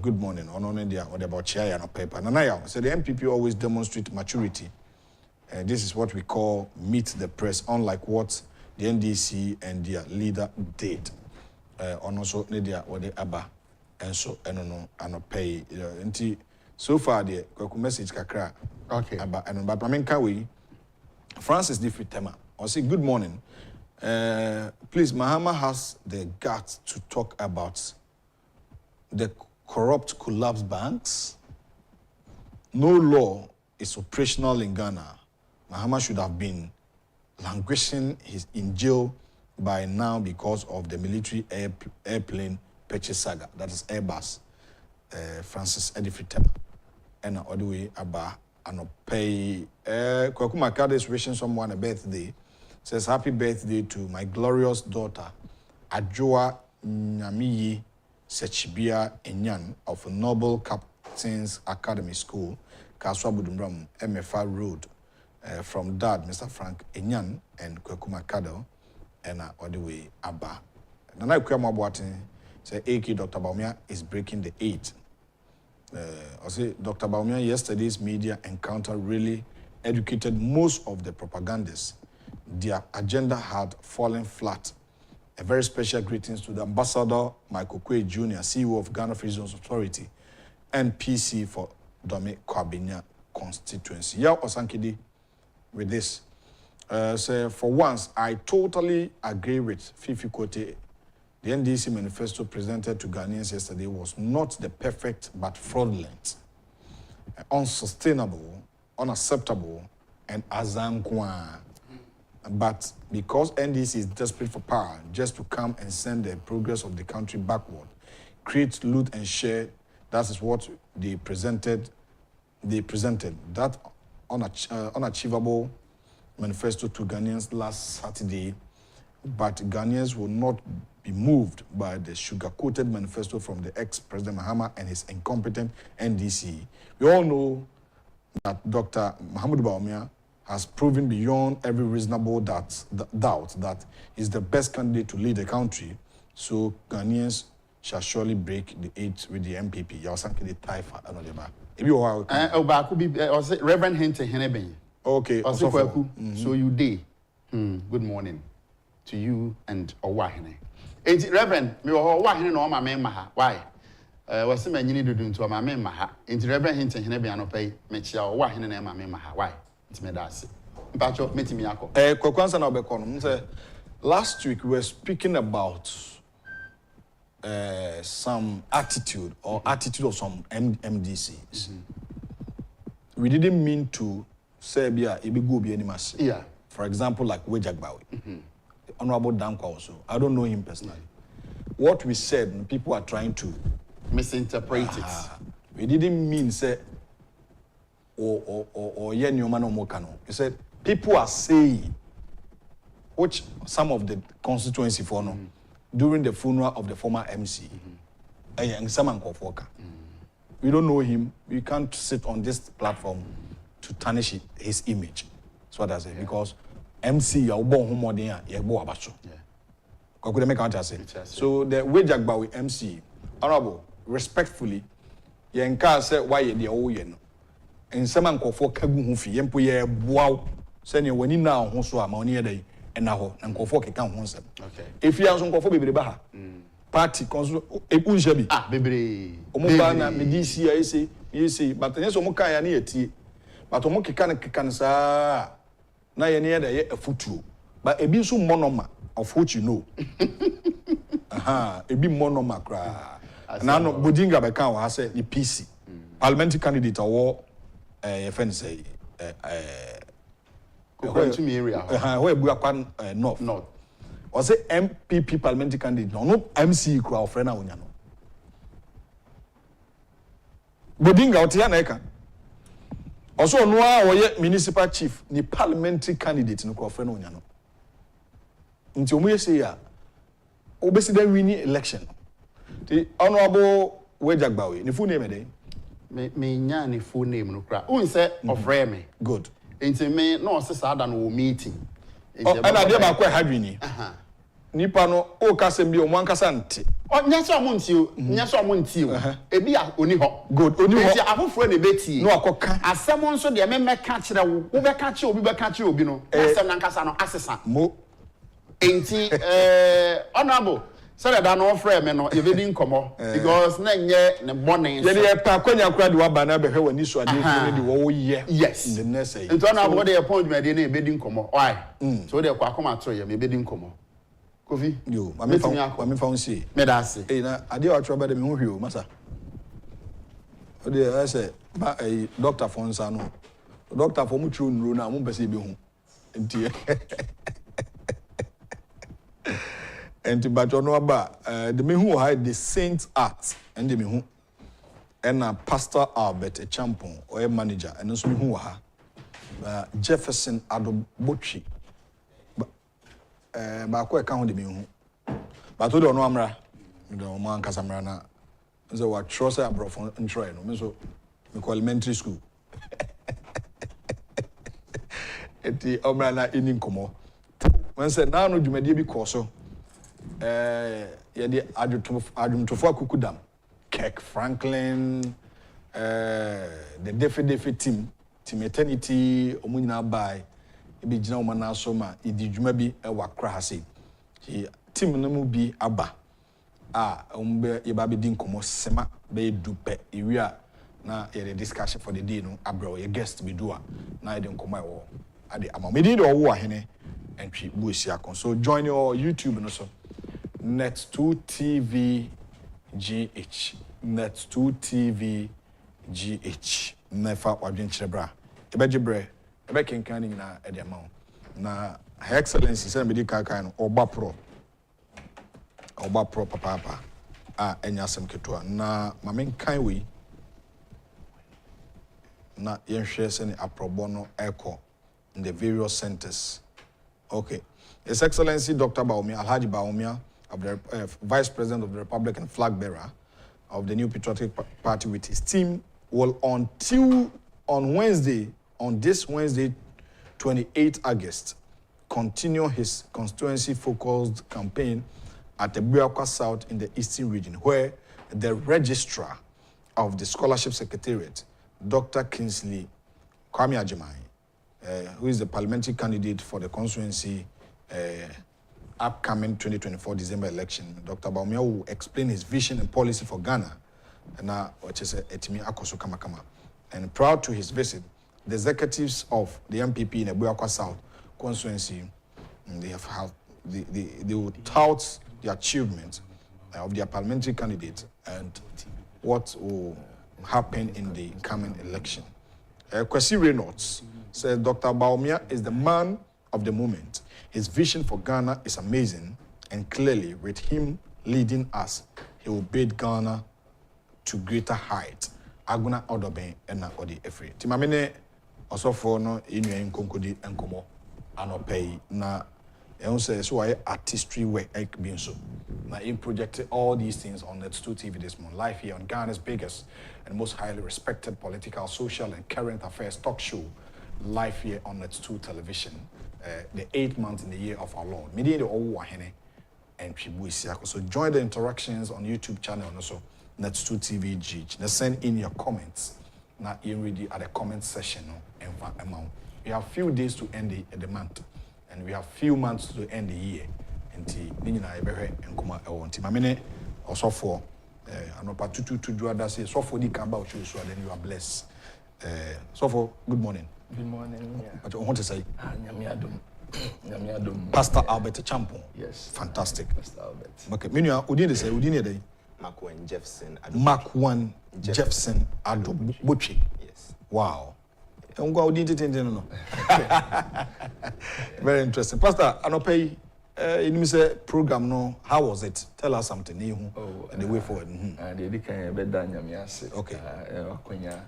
S1: Good morning. On dia what about chair and paper. Nanaya so the MPP always demonstrate maturity. This is what we call meet the press, unlike what the NDC and their leader did. On also Nidia or the Abba and so and pay so far the message kakra.
S3: Okay.
S1: Abba and but I mean Kawi Francis different tema. I say good morning. Please, Mahama has the guts to talk about the corrupt, collapsed banks. No law is operational in Ghana. Mahama should have been languishing in jail by now because of the military airplane purchase saga. That is Airbus. Francis Edifritema. And all the way about and pay. Kwakuma Kada is wishing someone a birthday. Says happy birthday to my glorious daughter, Adjoa Nyamiyi Sechibia Enyan of Noble Captains Academy School, Kaswa Budumbram, MFR Road. From Dad, Mr. Frank Enyan and Kwakuma Kado, and all the way Abba. And I say AK Dr. Baumia is breaking the 8. I say Dr. Baumia yesterday's media encounter really educated most of the propagandists. Their agenda had fallen flat. A very special greetings to the Ambassador Michael Kwe Jr., CEO of Ghana Free Zones Authority, and PC for Dome Kwabinya constituency. Ya Osankidi with this. So for once, I totally agree with Fifi Kote. The NDC manifesto presented to Ghanaians yesterday was not the perfect but fraudulent, unsustainable, unacceptable, and azankwa. But because NDC is desperate for power, just to come and send the progress of the country backward, create, loot, and share, that is what they presented. That unachievable manifesto to Ghanaians last Saturday, but Ghanaians will not be moved by the sugar-coated manifesto from the ex-President Mahama and his incompetent NDC. We all know that Dr. Mahamudu Bawumia has proven beyond every reasonable doubt that he's the best candidate to lead the country, so Ghanaians shall surely break the 8 with the MPP. Yawasankele Taifa Anodeba.
S3: Reverend Hente Heneben.
S1: Okay.
S3: So you day. Good morning to you and Owahene. Reverend, me Owahene no ma me maha. Why? Was me nyini dudun to ma me maha. Reverend Hente Heneben anopay me chia Owahene na ma me maha. Why? It's me dasi. Mpacho metimi yako.
S1: Kwakwansa na obekono. Say last week we were speaking about some attitude of some MDCs. We didn't mean to say yeah. For example, like Agyapong, Honorable Dankwa also. I don't know him personally. What we said, people are trying to
S3: misinterpret it.
S1: We didn't mean say or we said people are saying, which some of the constituency for no. During the funeral of the former MC, we don't know him. We can't sit on this platform to tarnish his image. That's what I say. Because MC, so the Agyapong with MC, Honorable, respectfully, yenka say why the oyen. And some uncofo kagu hufi, yempo ye wow, send you when you now honso amoni day. And now, and go for okay. If you are some coffee, baby, baha party, epunjabi.
S3: Baby,
S1: Omobana, Medisi, I say, you see, but there's Omoka near tea. But Omoki can say, na near a foot, but a bisu monoma of which you know. Aha, a bit monoma cry. Now, no, Budinga by Cow has said the PC, parliamentary candidate or a friend say,
S3: area.
S1: Where we are north. Was it MPP parliamentary candidate? No, MC crowd friend now. Budinga Otiana Eka. Also, no municipal chief, ni parliamentary candidate no crowd friend onyano. Until we say ya, obesity winning election. The Honorable Agyapong, ni full name day.
S3: Me nya ni full name no crowd. Who say of me?
S1: Good.
S3: Into me no sister than meeting.
S1: And I did about quite having Nipa no o kasem bi o mo ankasa nte.
S3: Nya so amonti o, nya so amonti o. Ebi a oni ho.
S1: Good, oni ho.
S3: Enti afoforo na beti.
S1: No akoka.
S3: Asem nso de me meka kire wo be ka kire obi be ka kire obi no. Asem na nkasa no asesa.
S1: Mo.
S3: Enti honorable so that no frame me no ye be din komo because na nye ne bone so.
S1: Ye dey pa kwanya kura de wa ba na be hwe wani so ade ni de wo ye.
S3: Yes.
S1: In the next say.
S3: Enti honorable dey point me dey na be din komo. Why? So dey kwa akoma to ye me be din komo. Kofi.
S1: Yo, mami fa unsi.
S3: Me da se.
S1: Na ade wa tro ba de me hu hwe o masa. I say, Doctor Fonsano, Doctor for Mutu Runa, Mumpesi and to Bajonoba, the men who hide the Saints Art and the men and Pastor Albert, a champion or a manager, and also who are Jefferson Adobochi. But I can't the men but we don't know Amra, you know, man Casamrana. So what trust I brought from Troy, no, so we call elementary school. At the Omrana in Incomo. When said now no Jumedi be Corso, yeah, the Adum Tofa Kukudam, Keck Franklin, the Defi team, Team Eternity, Omuna by, Ibi Jina Mana Soma, Idi Jumabi, Ewa Krahasi. Team no bi Abba. Umbe yebabi din komo sema be dupe iwia na ye discussion for the day no abro ye guest be do na ye den komo e wo ade ama me di do wo ahene entwi buesi akon so join your YouTube no so Net2 TV GH Net2 TV GH nefa wadwen kyrebra ebegibre ebe kenkan ni na e de ama na her excellency say me di kakan no oba pro Oba pro papa enyasem ketua na mamen kan we na yenhwe se ne aprobo no eko in the various centers. Okay, His Excellency Dr. Baumia Alhaji Baumia of the Vice President of the Republic and flag bearer of the New Patriotic Party with his team will on this Wednesday 28 August continue his constituency focused campaign at the Buakwa South in the Eastern region, where the registrar of the Scholarship Secretariat, Dr. Kingsley Kwame Agyapong, who is the parliamentary candidate for the constituency upcoming 2024 December election. Dr. Baumia will explain his vision and policy for Ghana, and prior to his visit, the executives of the MPP in the Buakwa South constituency, they will tout the achievement of their parliamentary candidate and what will happen in the coming election. Kwesi Reynolds says Dr. Baumia is the man of the moment. His vision for Ghana is amazing, and clearly with him leading us, he will build Ghana to greater height. Aguna Odoben and Odi Efri. Timamene also for no in Konkodi and Komo Anopay na. And so I artistry work being so. Now he projected all these things on Net2 TV this month, live here on Ghana's biggest and most highly respected political, social, and current affairs talk show, live here on Net2 television, the 8th month in the year of our Lord. Media the Owahene and Chibuisiako. So join the interactions on YouTube channel and also Net2 TV GH. Now send in your comments. Now you ready at the comment section and amount. We have few days to end the month. And we have few months to end the year. And Nina Ebehe and Kuma Ewonti. Mamene also for Anopa to do that say so for the Kamba so then you are blessed. So for good morning.
S4: Good morning.
S1: What you want to say?
S4: Nyamiadum.
S1: Pastor Albert Champon.
S4: Yes.
S1: Fantastic.
S4: Pastor Albert.
S1: Okay. Minua Udine say Udine day.
S4: Mark1 Jefferson Addo.
S1: Mark1 Jefferson Addo Bochi.
S4: Yes.
S1: Wow. No. Very interesting. Pastor, Anopay, in say program no, how was it? Tell us something. The way forward.
S4: The kind of better nyamiase.
S1: Okay.
S4: Akonya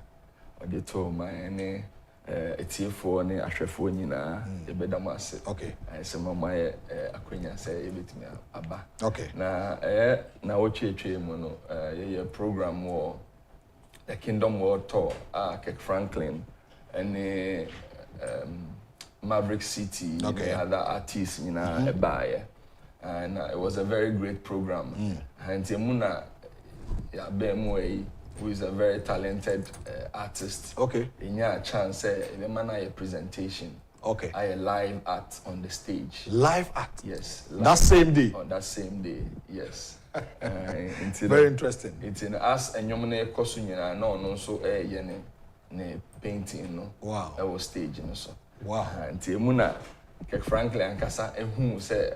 S4: odi to my any etiefo ne ahwefo nyina the better masse.
S1: Okay.
S4: Say mama akonya say ebetimi aba.
S1: Okay.
S4: Na ochetwe mu no ye program wo the Kingdom World Tour Keck Franklin and Maverick City,
S1: okay.
S4: Other artists, and it was a very great program. And Timuna Bemwe, who is a very talented artist,
S1: okay,
S4: in a chance, the man a presentation,
S1: okay,
S4: I live art on the stage.
S1: Live art,
S4: yes.
S1: That same day.
S4: On that same day, yes.
S1: Very interesting.
S4: It's in us and Yomane Kosunya, no, so ne painting no.
S1: Wow.
S4: That was stage so.
S1: Wow.
S4: And Muna Keck Franklin and Kasa who say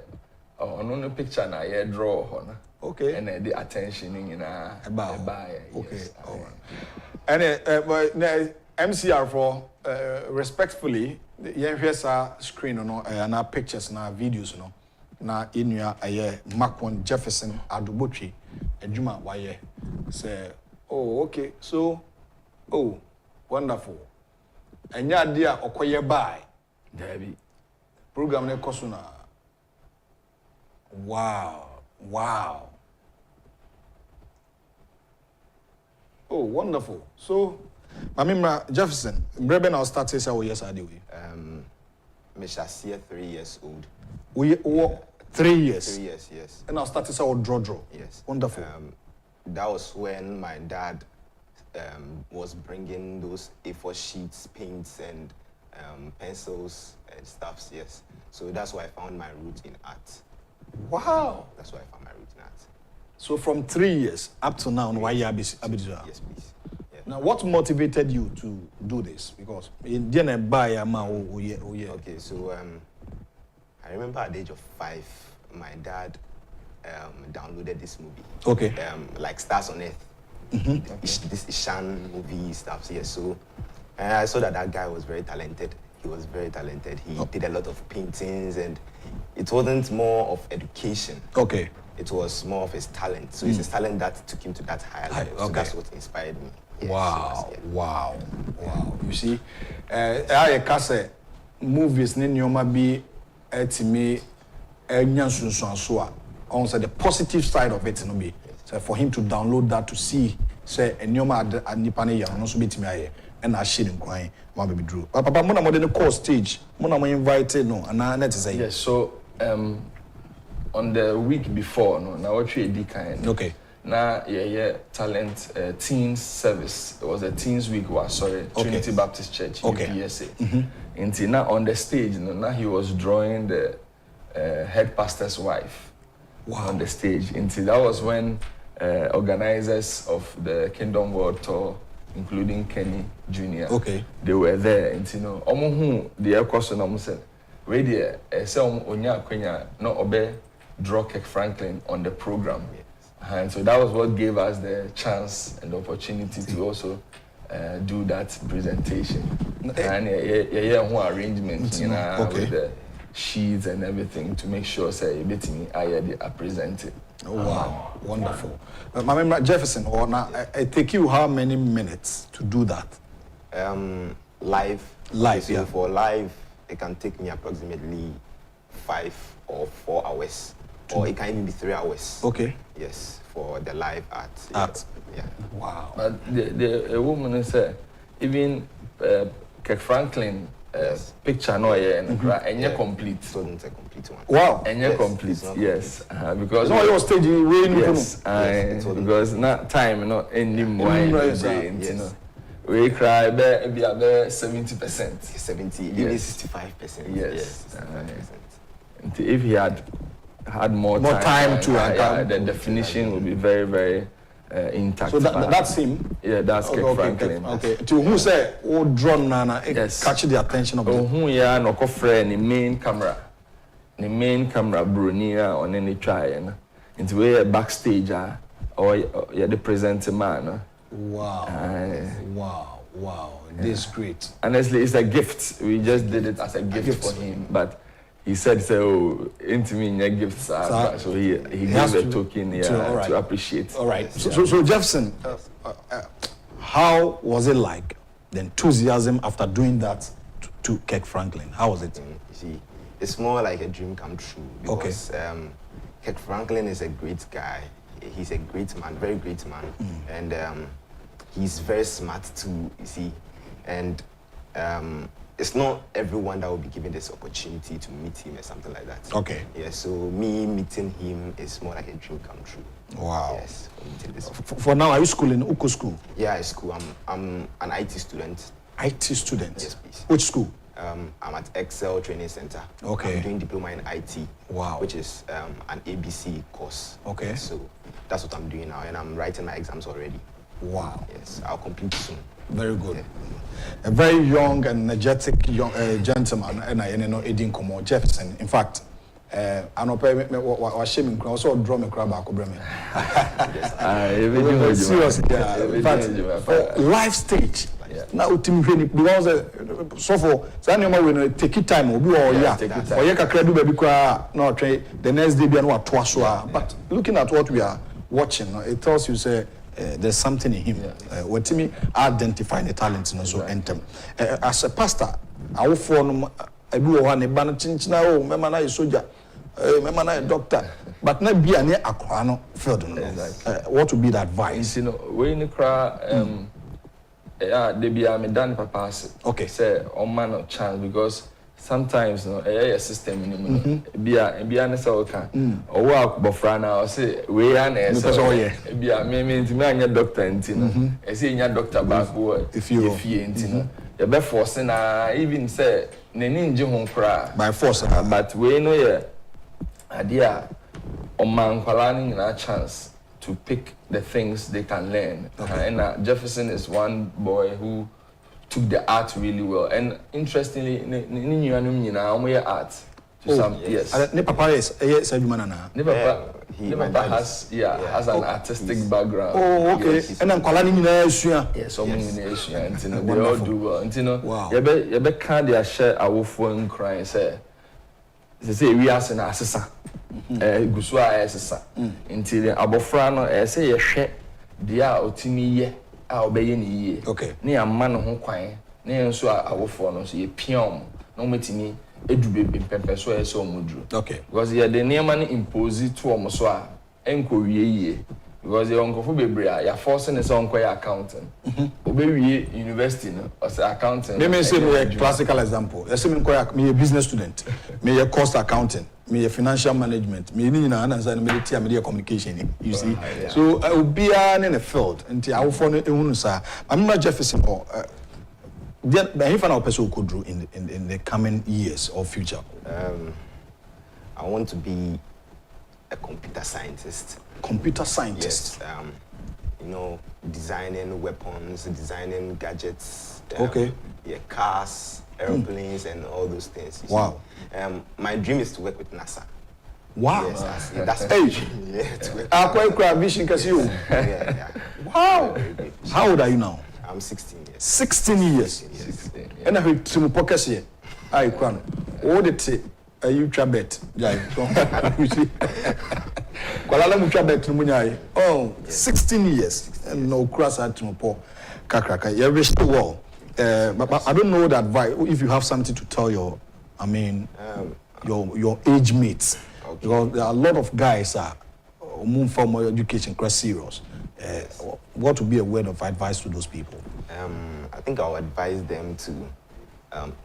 S4: no picture na ye draw ho na.
S1: Okay.
S4: And the attention in
S1: about.
S4: Okay.
S1: Yes. All And MCR for respectfully, here's our screen, and our pictures and our videos, na inua Macon Jefferson Adubotri Ejuma waye say oh okay so oh wonderful enya dia okoye bai
S4: Debbie
S1: program ne kosuna wow oh wonderful so Mamimra Jefferson brebe na start say oh yes I do
S5: Mensah 3 years old.
S1: We 3 years.
S5: 3 years, yes.
S1: And I started our draw.
S5: Yes.
S1: Wonderful.
S5: That was when my dad was bringing those A4 sheets, paints, and pencils and stuffs. Yes. So that's why I found my root in art.
S1: Wow.
S5: That's why I found my root in art.
S1: So from 3 years up to now, why you
S5: Yes, please. Yeah.
S1: Now, what motivated you to do this? Because in the
S5: Okay, so I remember at the age of 5, my dad downloaded this movie.
S1: Okay.
S5: Like Stars on Earth. This Ishan movie stuff. Yes. So I saw that guy was very talented. He was very talented. He did a lot of paintings, and it wasn't more of education.
S1: Okay.
S5: It was more of his talent. So it's his talent that took him to that higher level. So that's what inspired me. Yes,
S1: Wow. You see, I can say movies ni nyoma bi etimi enyansunsun on say the positive side of it no be so for him to download that to see say nyoma anipa ne ya no so betimi aye and I share nkwan ma be drew papa mo na mo de call stage mo na mo invite no and net say
S4: yes so on the week before no na what we did kind
S1: okay
S4: na talent teens service. It was a teens week Trinity Baptist Church UPSA. Until now on the stage now he was drawing the head pastor's wife on the stage. Until that was when organizers of the Kingdom World Tour, including Kenny Jr. They were there. Until the air question said radio say onya kwenya no obe draw Kirk Franklin on the program. And so that was what gave us the chance and the opportunity to also do that presentation. And arrangement, with the sheets and everything to make sure say I present it.
S1: Oh, wow, wonderful. Jefferson, I take you how many minutes to do that?
S5: Live.
S1: Live,
S5: so for live, it can take me approximately 5 or 4 hours. Or it can even be 3 hours.
S1: Okay.
S5: Yes, for the live art. Yeah.
S1: Wow.
S4: But the woman said, even Kirk Franklin picture no and complete.
S5: So it's a complete one.
S1: Wow.
S4: And complete. Yes. Because
S1: no, your stage
S4: yes. Because not time not anymore.
S5: Yes.
S4: We cry be 70%.
S5: 70, even 65%.
S4: Yes. If he had more time
S1: to
S4: the definition will be very, very intact.
S1: So that's him?
S4: Yeah, that's Kirk Franklin.
S1: Okay. To who say, oh, drone nana, catch the attention of
S4: the who ya no kofre the main camera. The main camera brunia on any try into where backstage or the presenter man.
S1: Wow. This is great.
S4: Honestly, it's a gift. We just did it as a gift for him. But he said, so into me, your gifts are so he gave a token to appreciate.
S1: All right. So Jefferson, how was it like the enthusiasm after doing that to Kirk Franklin? How was it?
S5: You see, it's more like a dream come true because Kirk Franklin is a great guy. He's a great man, very great man, and he's very smart too. You see, and it's not everyone that will be given this opportunity to meet him or something like that.
S1: Okay.
S5: Yeah, so me meeting him is more like a dream come true.
S1: Wow.
S5: Yes, for meeting this.
S1: For now, are you schooling Uko school?
S5: Yeah, I school. I'm an IT student.
S1: IT student?
S5: Yes, please.
S1: Which school?
S5: I'm at Excel Training Center.
S1: Okay.
S5: I'm doing diploma in IT.
S1: Wow.
S5: Which is an ABC course.
S1: Okay.
S5: So that's what I'm doing now, and I'm writing my exams already.
S1: Wow.
S5: Yes, I'll complete soon.
S1: Very good. Yeah. A very young and energetic young gentleman, and I know Edin Komo Jefferson. In fact, anope me wa shame nkra so draw me kra ba ko bre me. Serious, yeah. In fact, for life stage. Now ultimate training because so for Sanema we take it time obi or yeah or you kakra do baby kwa no train the next day be no atoa so but looking at what we are watching it tells you say there's something in him what me identify the talents and so enter as a pastor I for no ebi wo ha ne ba no chinchina o mema na soldier mema na doctor but na bia ne akwa no field no what would be the advice
S4: you know we ni kra yeah, they be me done papa.
S1: Okay.
S4: Say on man of chance because sometimes no a system in be a say okay. Or work bofrana or say we an be a me anya doctor ntino. I say nya doctor back word if you ntino. You be forcing even say neni nje ho kra
S1: by force
S4: but we know yeah idea on man kwala ni na chance to pick the things they can learn. And Jefferson is one boy who took the art really well. And interestingly, art to some yes.
S1: Ne papa is
S4: ne papa has an artistic background.
S1: Oh, okay. And I'm calling him
S4: yes, and they all do well. And you know, you be can't they share our phone crying say we are an assessor. Gusua esesa until abofra no say ye hwe dia otimi ye a obeye ni ye
S1: okay
S4: ne amma no ho kwan ne enso awofo no so ye piom no metimi edubebe pempe so ye so omudru
S1: okay
S4: because ye the name man impose to omo so a enko wie ye because ye onkofo bebre a ya force ne so onko ye accounting obewie university no or say accounting
S1: me say me a classical example I say me a business student me a cost accounting me a financial management me ni na answer me the media communication you see so I will be in the field until I will follow ehunu sa I'm not Jefferson or then if an person could do in the coming years or future
S5: I want to be a computer scientist yes you know designing weapons designing gadgets
S1: okay
S5: yeah cars airplanes and all those things
S1: wow
S5: my dream is to work with NASA.
S1: Wow.
S5: Yes, that's
S1: age.
S5: Yeah.
S1: Quite vision cause you.
S5: Yeah.
S1: Wow. How old are you now?
S5: I'm 16 years.
S1: 16 years.
S5: 16, yeah.
S1: And I heard some pockets here. I can. What did say? You trabet. Yeah. Oh, 16 years. And no cross at Timopo. Kakraka. You reached the wall. But I don't know that if you have something to tell your your age mates, okay. Because there are a lot of guys move formal education quite serious. What would be a word of advice to those people?
S5: I think I'll advise them to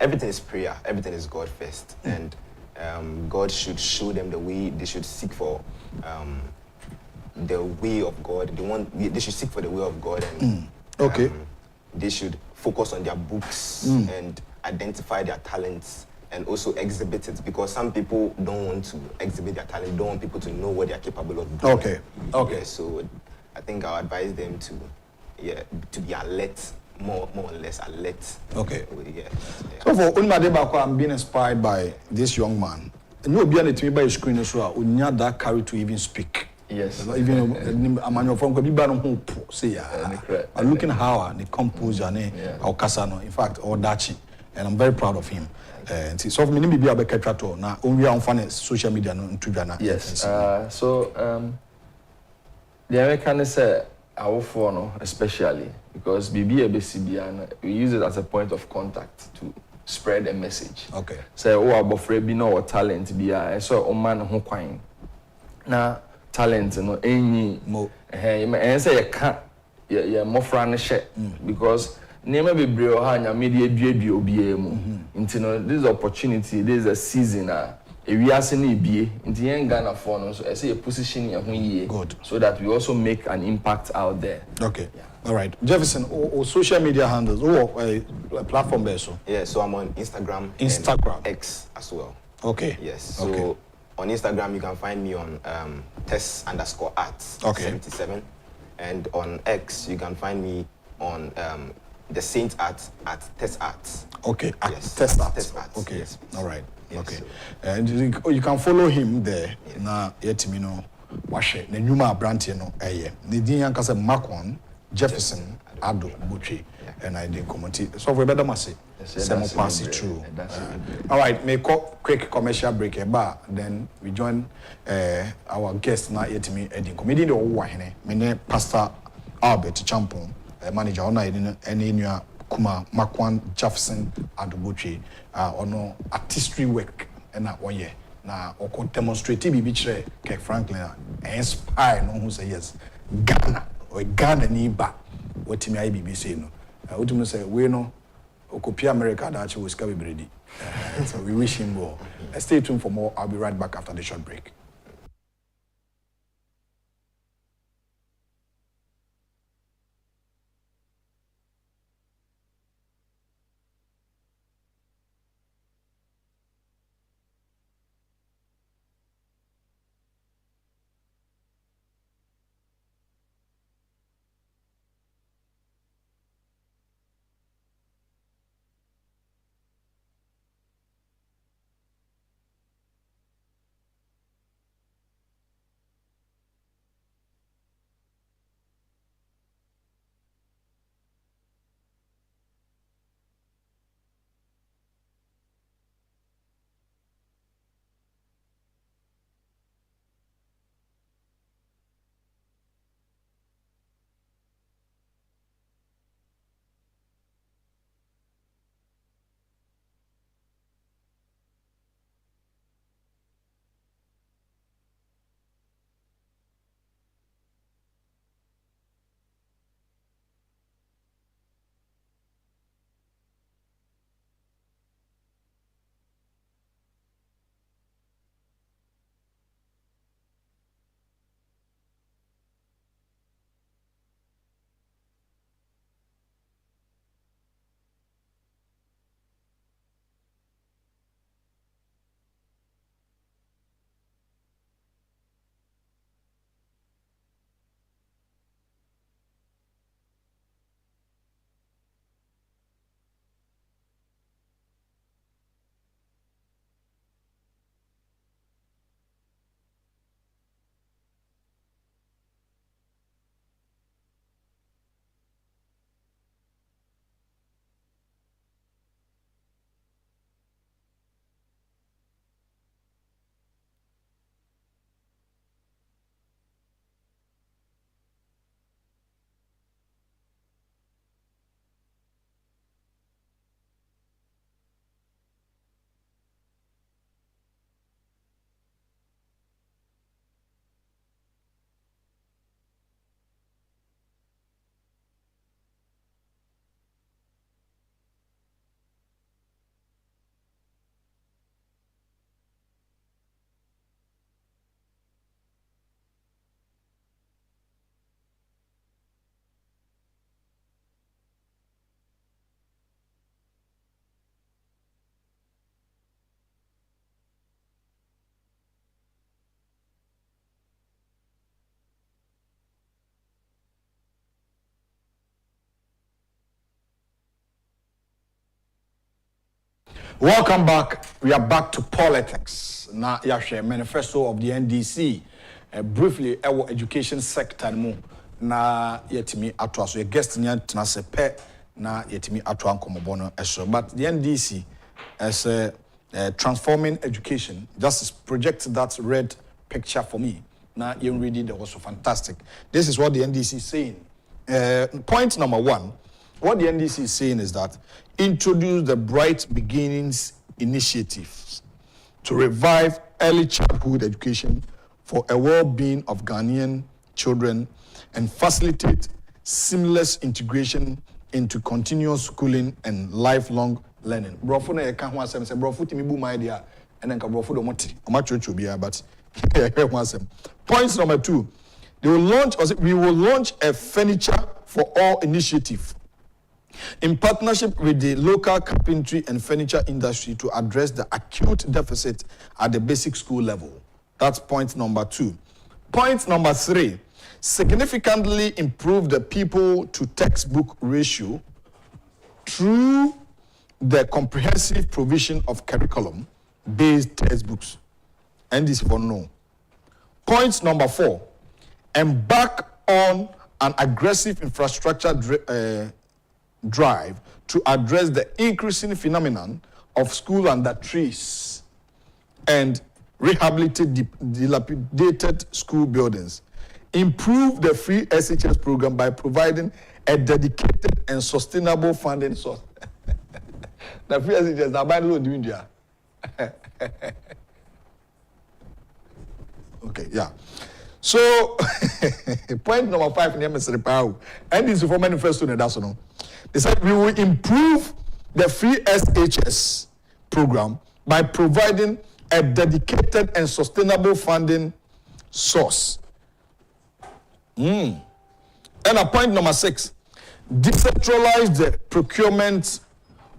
S5: everything is prayer, everything is God first, and God should show them the way they should seek for the way of God. They should seek for the way of God, and
S1: okay,
S5: they should focus on their books and identify their talents and also exhibit it, because some people don't want to exhibit their talent, don't want people to know what they are capable of doing.
S1: Okay.
S5: Yeah, so I think I'll advise them to be alert, more or less alert.
S1: Okay.
S5: Yeah.
S1: So for Unmadebako, I'm being inspired by this young man. And you'll be on the by screen as well. Unya that carry to even speak.
S4: Yes.
S1: Even a man from Kabibano hope say I'm looking how the composer or Casano, in fact, or Dachi. And I'm very proud of him. So for me, maybe I'll be a now only on fun social media no to
S4: yes. So the American say our phone especially because BBCB we use it as a point of contact to spread a message.
S1: Okay.
S4: Say abofre bi no talent bia so o man ho kwan. Na talent no enyi
S1: mo
S4: say ye mofra no hye because nema bebre o ha nya media duadua obia mu. Intino this opportunity, this is a season ewiase na ebie nti yen Ghana for no so I say a position ya ho yie so that we also make an impact out there.
S1: Okay. Yeah. All right. Jefferson, or social media handles or a platform there so?
S5: Yeah, so I'm on Instagram and X as well.
S1: Okay.
S5: Yes. So on Instagram you can find me on test_arts 77, and on X you can find me on the Saint Art at Test Arts.
S1: Okay.
S5: Yes.
S1: Test Arts.
S5: Test Arts.
S1: Okay.
S5: Yes.
S1: All right.
S5: Yes,
S1: Okay.
S5: So.
S1: And you can follow him there. Yes. Na yetimi no washe na nyuma abrante no eye. Ne din yankasa Makwan Jefferson Addo Butwe. And I did comment. So we better must say pass it through. All right, make a quick commercial break here, then we join our guest now yetimi edin comedian the wahene. Me Pastor Albert Champon, manager on any new Kuma Makwan Jefferson Addo Butwe ono artistry work na oye na oko demonstrate bibi kire Kirk Franklin inspire no who say yes Ghana or Ghana ni ba wetimi ayi bibi say no wotumi say we no okopia America da che woska bebredi so we wish him well. Stay tuned for more. I'll be right back after the short break. Welcome back. We are back to politics. Now, Yashe, Manifesto of the NDC. Briefly, our education sector. Na yetimi atwa so guest nya tena sepe na yetimi atwa nkomobono eso. But the NDC as transforming education, just this project that red picture for me. Now you read it, that was so fantastic. This is what the NDC is saying. Point number one. What the NDC is saying is that introduce the Bright Beginnings initiatives to revive early childhood education for a well-being of Ghanaian children and facilitate seamless integration into continuous schooling and lifelong learning. Brofo na yeka ho asem se brofo timi bu my idea and then ka brofo do moti. Omachocho bia but point number two. We will launch a furniture for all initiative in partnership with the local carpentry and furniture industry to address the acute deficit at the basic school level. That's point number two. Point number three, significantly improve the people to textbook ratio through the comprehensive provision of curriculum based textbooks. And this for no. Point number 4, embark on an aggressive infrastructure drive to address the increasing phenomenon of school under trees and rehabilitate dilapidated school buildings. Improve the free SHS program by providing a dedicated and sustainable funding source. The free SHS, now by the doing there. Okay, yeah. So, point number 5 in the and this is for Manifesto. They said we will improve the free SHS program by providing a dedicated and sustainable funding source. And a point number 6, decentralize the procurement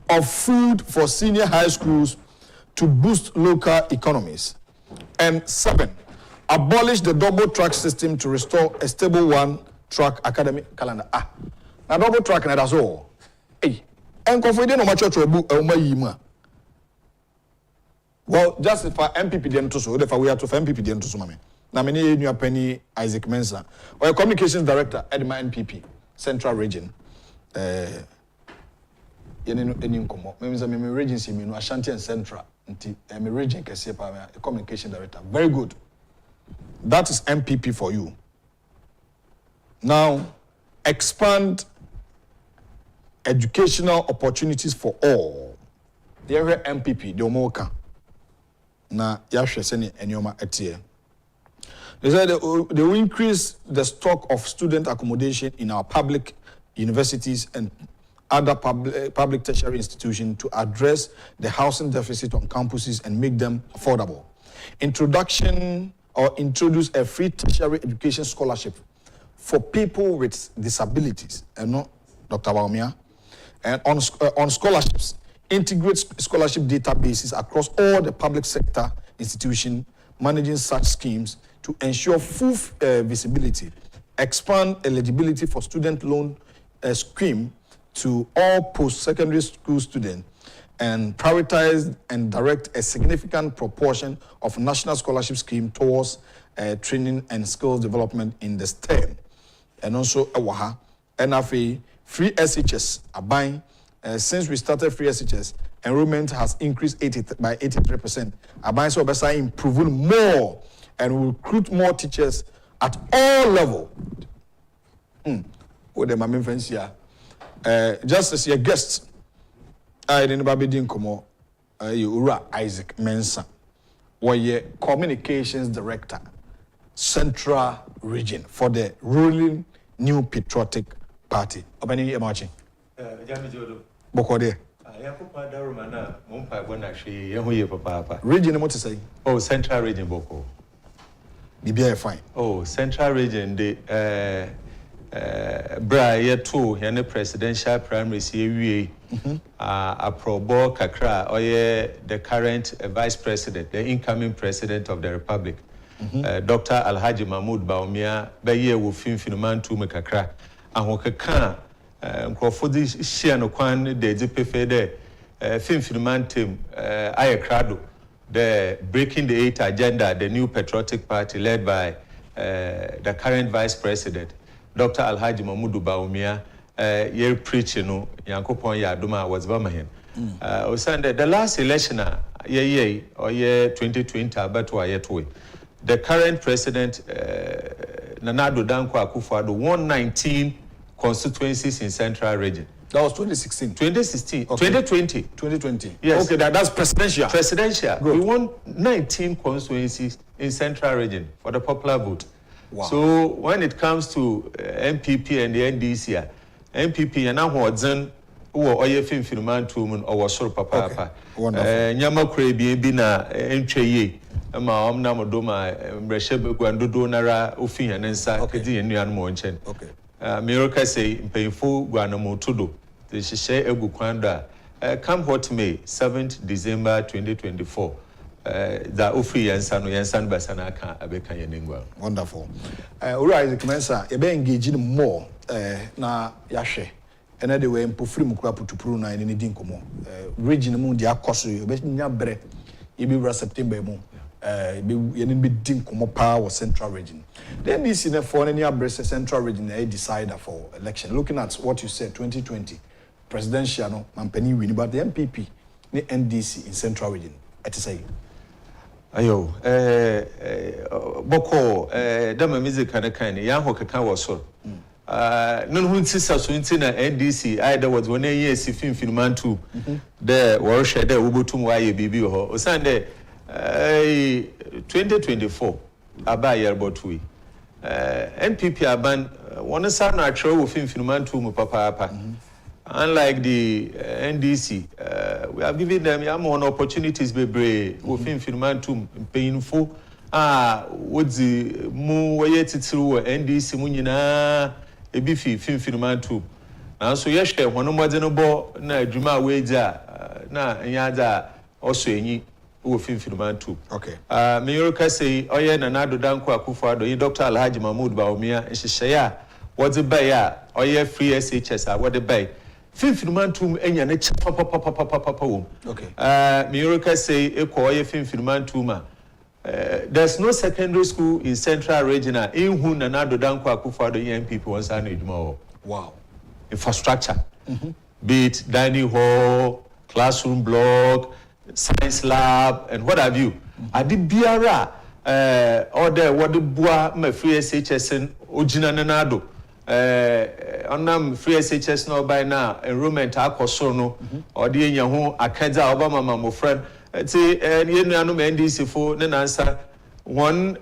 S1: of food for senior high schools to boost local economies. And 7, abolish the double track system to restore a stable one-track academic calendar. Now double track na that's all. Hey, and confident no much to well, just for MPP then to so, therefore we have to for MPP then to so mame. Na me ni new penny Isaac Mensah, or communications director at the NPP Central Region. Any komo. Me say me region si me no Ashanti and Central. Nti me region kese pa a communication director. Very good. That is MPP for you. Now, expand educational opportunities for all. There MPP, the Omoka. Na yahwe sene enyoma etie. They said they will increase the stock of student accommodation in our public universities and other public tertiary institutions to address the housing deficit on campuses and make them affordable. Introduce a free tertiary education scholarship for people with disabilities. And no, Dr. Baumia. And on scholarships, integrate scholarship databases across all the public sector institutions managing such schemes to ensure full visibility, expand eligibility for student loan scheme to all post-secondary school students, and prioritize and direct a significant proportion of national scholarship scheme towards training and skills development in the STEM. And also, NFA, free SHS, Abine. Since we started free SHS, enrollment has increased by 83%. Abine so besa improving more and will recruit more teachers at all levels. With the main friends here. Just as your guest, I didn't babidin komo Ura Isaac Mensah, where communications director, Central Region for the ruling New Patriotic Party. Opening your marching. Bokode. Region, what to say?
S6: Oh, Central Region, Boko.
S1: BBI fine.
S6: Oh, Central Region, the Bra two, and the presidential primary CUA, a pro bo kakra, or the current vice president, the incoming president of the Republic, Dr. Alhaji Mahmoud Baumia, Baye Wufin Finuman to Mekakra, and Wokaka, Crawford Shiano Kwan, the DPF, Fin Finuman team, Ayakrado, the Breaking the Eight agenda, the New Patriotic Party led by the current vice president. Dr. Alhaji Mahmoud Baumia, you're preaching, Yankopon Yaduma was Bamahin. The last election, or 2020, but the current president, Nanado Danko Akufo-Addo, won 19 constituencies in Central Region.
S1: That was 2016.
S6: 2016. Okay. 2020.
S1: 2020.
S6: Yes.
S1: Okay, that's presidential.
S6: Presidential.
S1: Good.
S6: We won 19 constituencies in Central Region for the popular vote.
S1: Wow.
S6: So when it comes to MPP and the NDC, MPP and now Watson or Oyefin Firman Tumun or Sor Papa. Nyama Krebi Bina Encheye, Omna Modoma, Breshebe Guandudonara, Ufin and Sakadi and Yan Monchen.
S1: Okay.
S6: Miroka say, painful Guanamo Tudo, the Shishe Eguquanda, come what May, 7th December 2024. That Ufri and San Basanaka Abeka Yeningwa.
S1: Wonderful. Isaac Mensah, you be engaging more na yashe. And anyway, Pufri Mukra Putupru na any dinkomo. Region Mundi Akosu, you be nyabre. be September mo be dim komo power or central region. Then this in a for any abreast central region a decider for election. Looking at what you said 2020 presidential no mampeni win, but the MPP the NDC in central region. It is say
S6: ayo boko dama music kind ya ho keka wo so no hunti saso nti na NDC either was one year si fin man too there war share there ubotum wa ye bibi ho osande 2024 aba year botui NPP aban one sa na atro wo fin man too mu papa unlike the NDC we have given them more opportunities bebre wo fin man too painful what's the mu we titru NDC mu nyina ebi fin man too na so ye hwe hono modze no bo na adwuma we gya na nyada oso enyi wo fin man too
S1: okay
S6: me yoroka say oye na nado danko akufo-addo yi Dr. Alhaji Mahmoud Baumia nhyehyɛ what's the bay oye free SHS what the bay fin man too enya na papa wo
S1: okay
S6: me yoroka say oye fin man too ma there's no secondary school in Central Regional in who Nana Danko Akufo-Addo MPP wants an ejuma.
S1: Wow.
S6: Infrastructure. Be it dining hall, classroom block, science lab, and what have you. Adi biara order what the bois me free SHS and Ojina Nanado. Onam free SHS no by now enrollment akosono or the yahu akada Obama my friend. See, NDC for answer one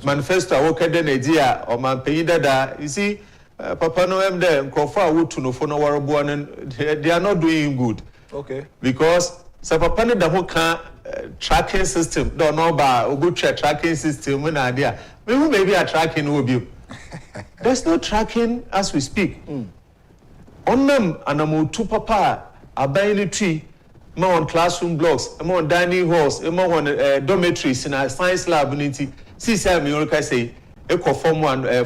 S6: manifesto. Okay, then idea or man pay that. You see, Papa no am there. Kofa would to no for no war and they are not doing good.
S1: Okay,
S6: because so Papa no the whole tracking system. Don't know about a good tracking system. When idea, maybe a tracking will be. There's no tracking as we speak. On them and I'm two Papa are buying a tree. More on classroom blocks, more on dining halls, more on dormitories in a science lab. See, Sam, you say, Eco Form 1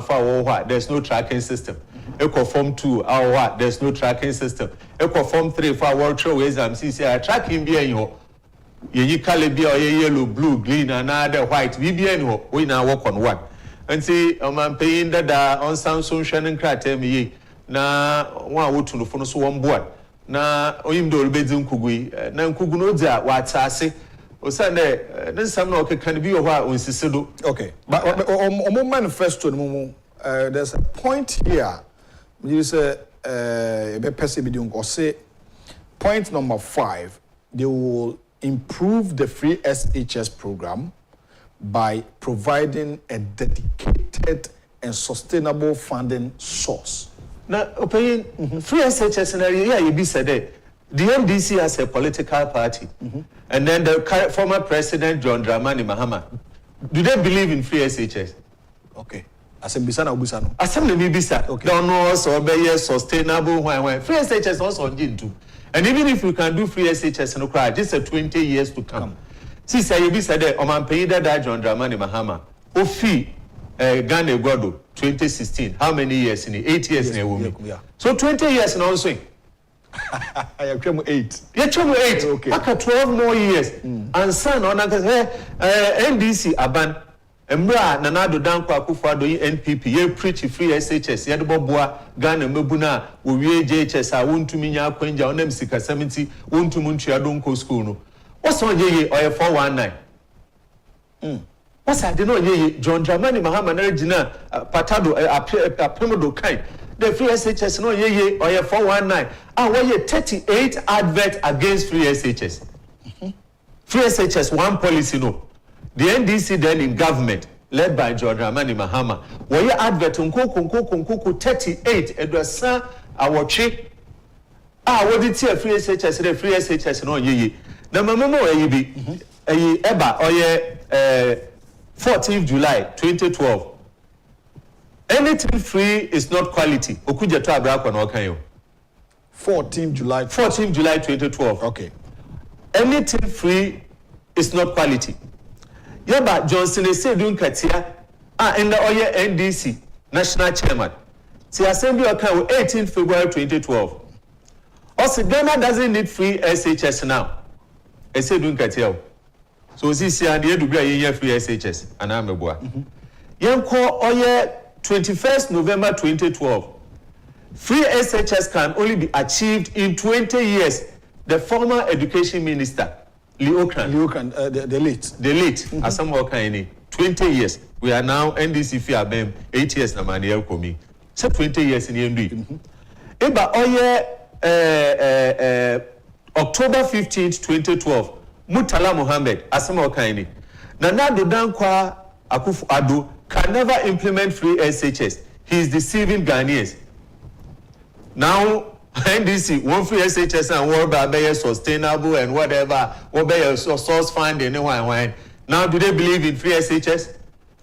S6: for what? There's no tracking system. Eco Form 2, our what? There's no tracking system. Eco Form 3 for our true exam. See, tracking being ho. Ye color be or yellow, blue, green, and other white. We be any ho. We now work on one. And see, I'm paying that on Samsung Shannon Crater me na one would to the phone so one board. Na oyimdo olbedin kugui na nkugu no dia watase osane this some no can be over on sisedo.
S1: Okay, but on manifesto there's a point here you say say point number 5 they will improve the free SHS program by providing a dedicated and sustainable funding source.
S6: Now, opinion free SHS scenario, you be said the MDC as a political party, and then the former president John Dramani Mahama. Do they believe in free SHS?
S1: Okay. Asembisana ubusano.
S6: Assembly bisa. Okay. Don't know also be sustainable when free SHS also on too. And even if we can do free SHS no cry, just 20 years to come. See, say you be said Oman Peida John Dramani Mahama. Ofi Ghana Godo 2016. How many years in it? 8 years in a woman.
S1: Yeah.
S6: So 20 years in also.
S1: I have 8.
S6: Yeah, 8.
S1: Okay.
S6: After 12 more years. And son on NDC Aban. Embra Nanado Danko Akufo-Addo NPP. Ye preach free SHS. Ye Boboa Ghana Mebuna. We JHS. I want to minya kwenja on them 70. Want to munchi adonko school no. What's on ye or 419? What's I didn't know John Dramani Mahama Regina Patado Apemodo kind. The free SHS no ye or 419. Why ye 38 advert against free SHS? Free SHS one policy no. The NDC then in government led by John Dramani Mahama. Why ye advert unko 38 edwasa awoche. What did see free SHS the free SHS no ye. Na mama ye be eba or ye 14th July 2012. Anything free is not quality. Okuja to abrakwa na okan yo.
S1: 14th July
S6: 2012.
S1: Okay.
S6: Anything free is not quality. Yaba Johnson Esedun Katia in the Oye NDC national chairman. See assembly okan 18th February 2012. Also Ghana doesn't need free SHS now. say do nkatia. So see and the do a free SHS and I'm a boy. Yanko oye 21st November 2012. Free SHS can only be achieved in 20 years. The former education minister, Leo Kran,
S1: the late.
S6: As some more kind 20 years. We are now NDC fee abem 8 years na maniel komi. So 20 years in the end. Eba oye October 15th, 2012. Murtala Mohammed, as some more kind. Nana Dodankwa Akufo-Addo can never implement free SHS. He is deceiving Ghanaians. Now, NDC, one free SHS and world by sustainable and whatever, what by source fund and wine. Now, do they believe in free SHS?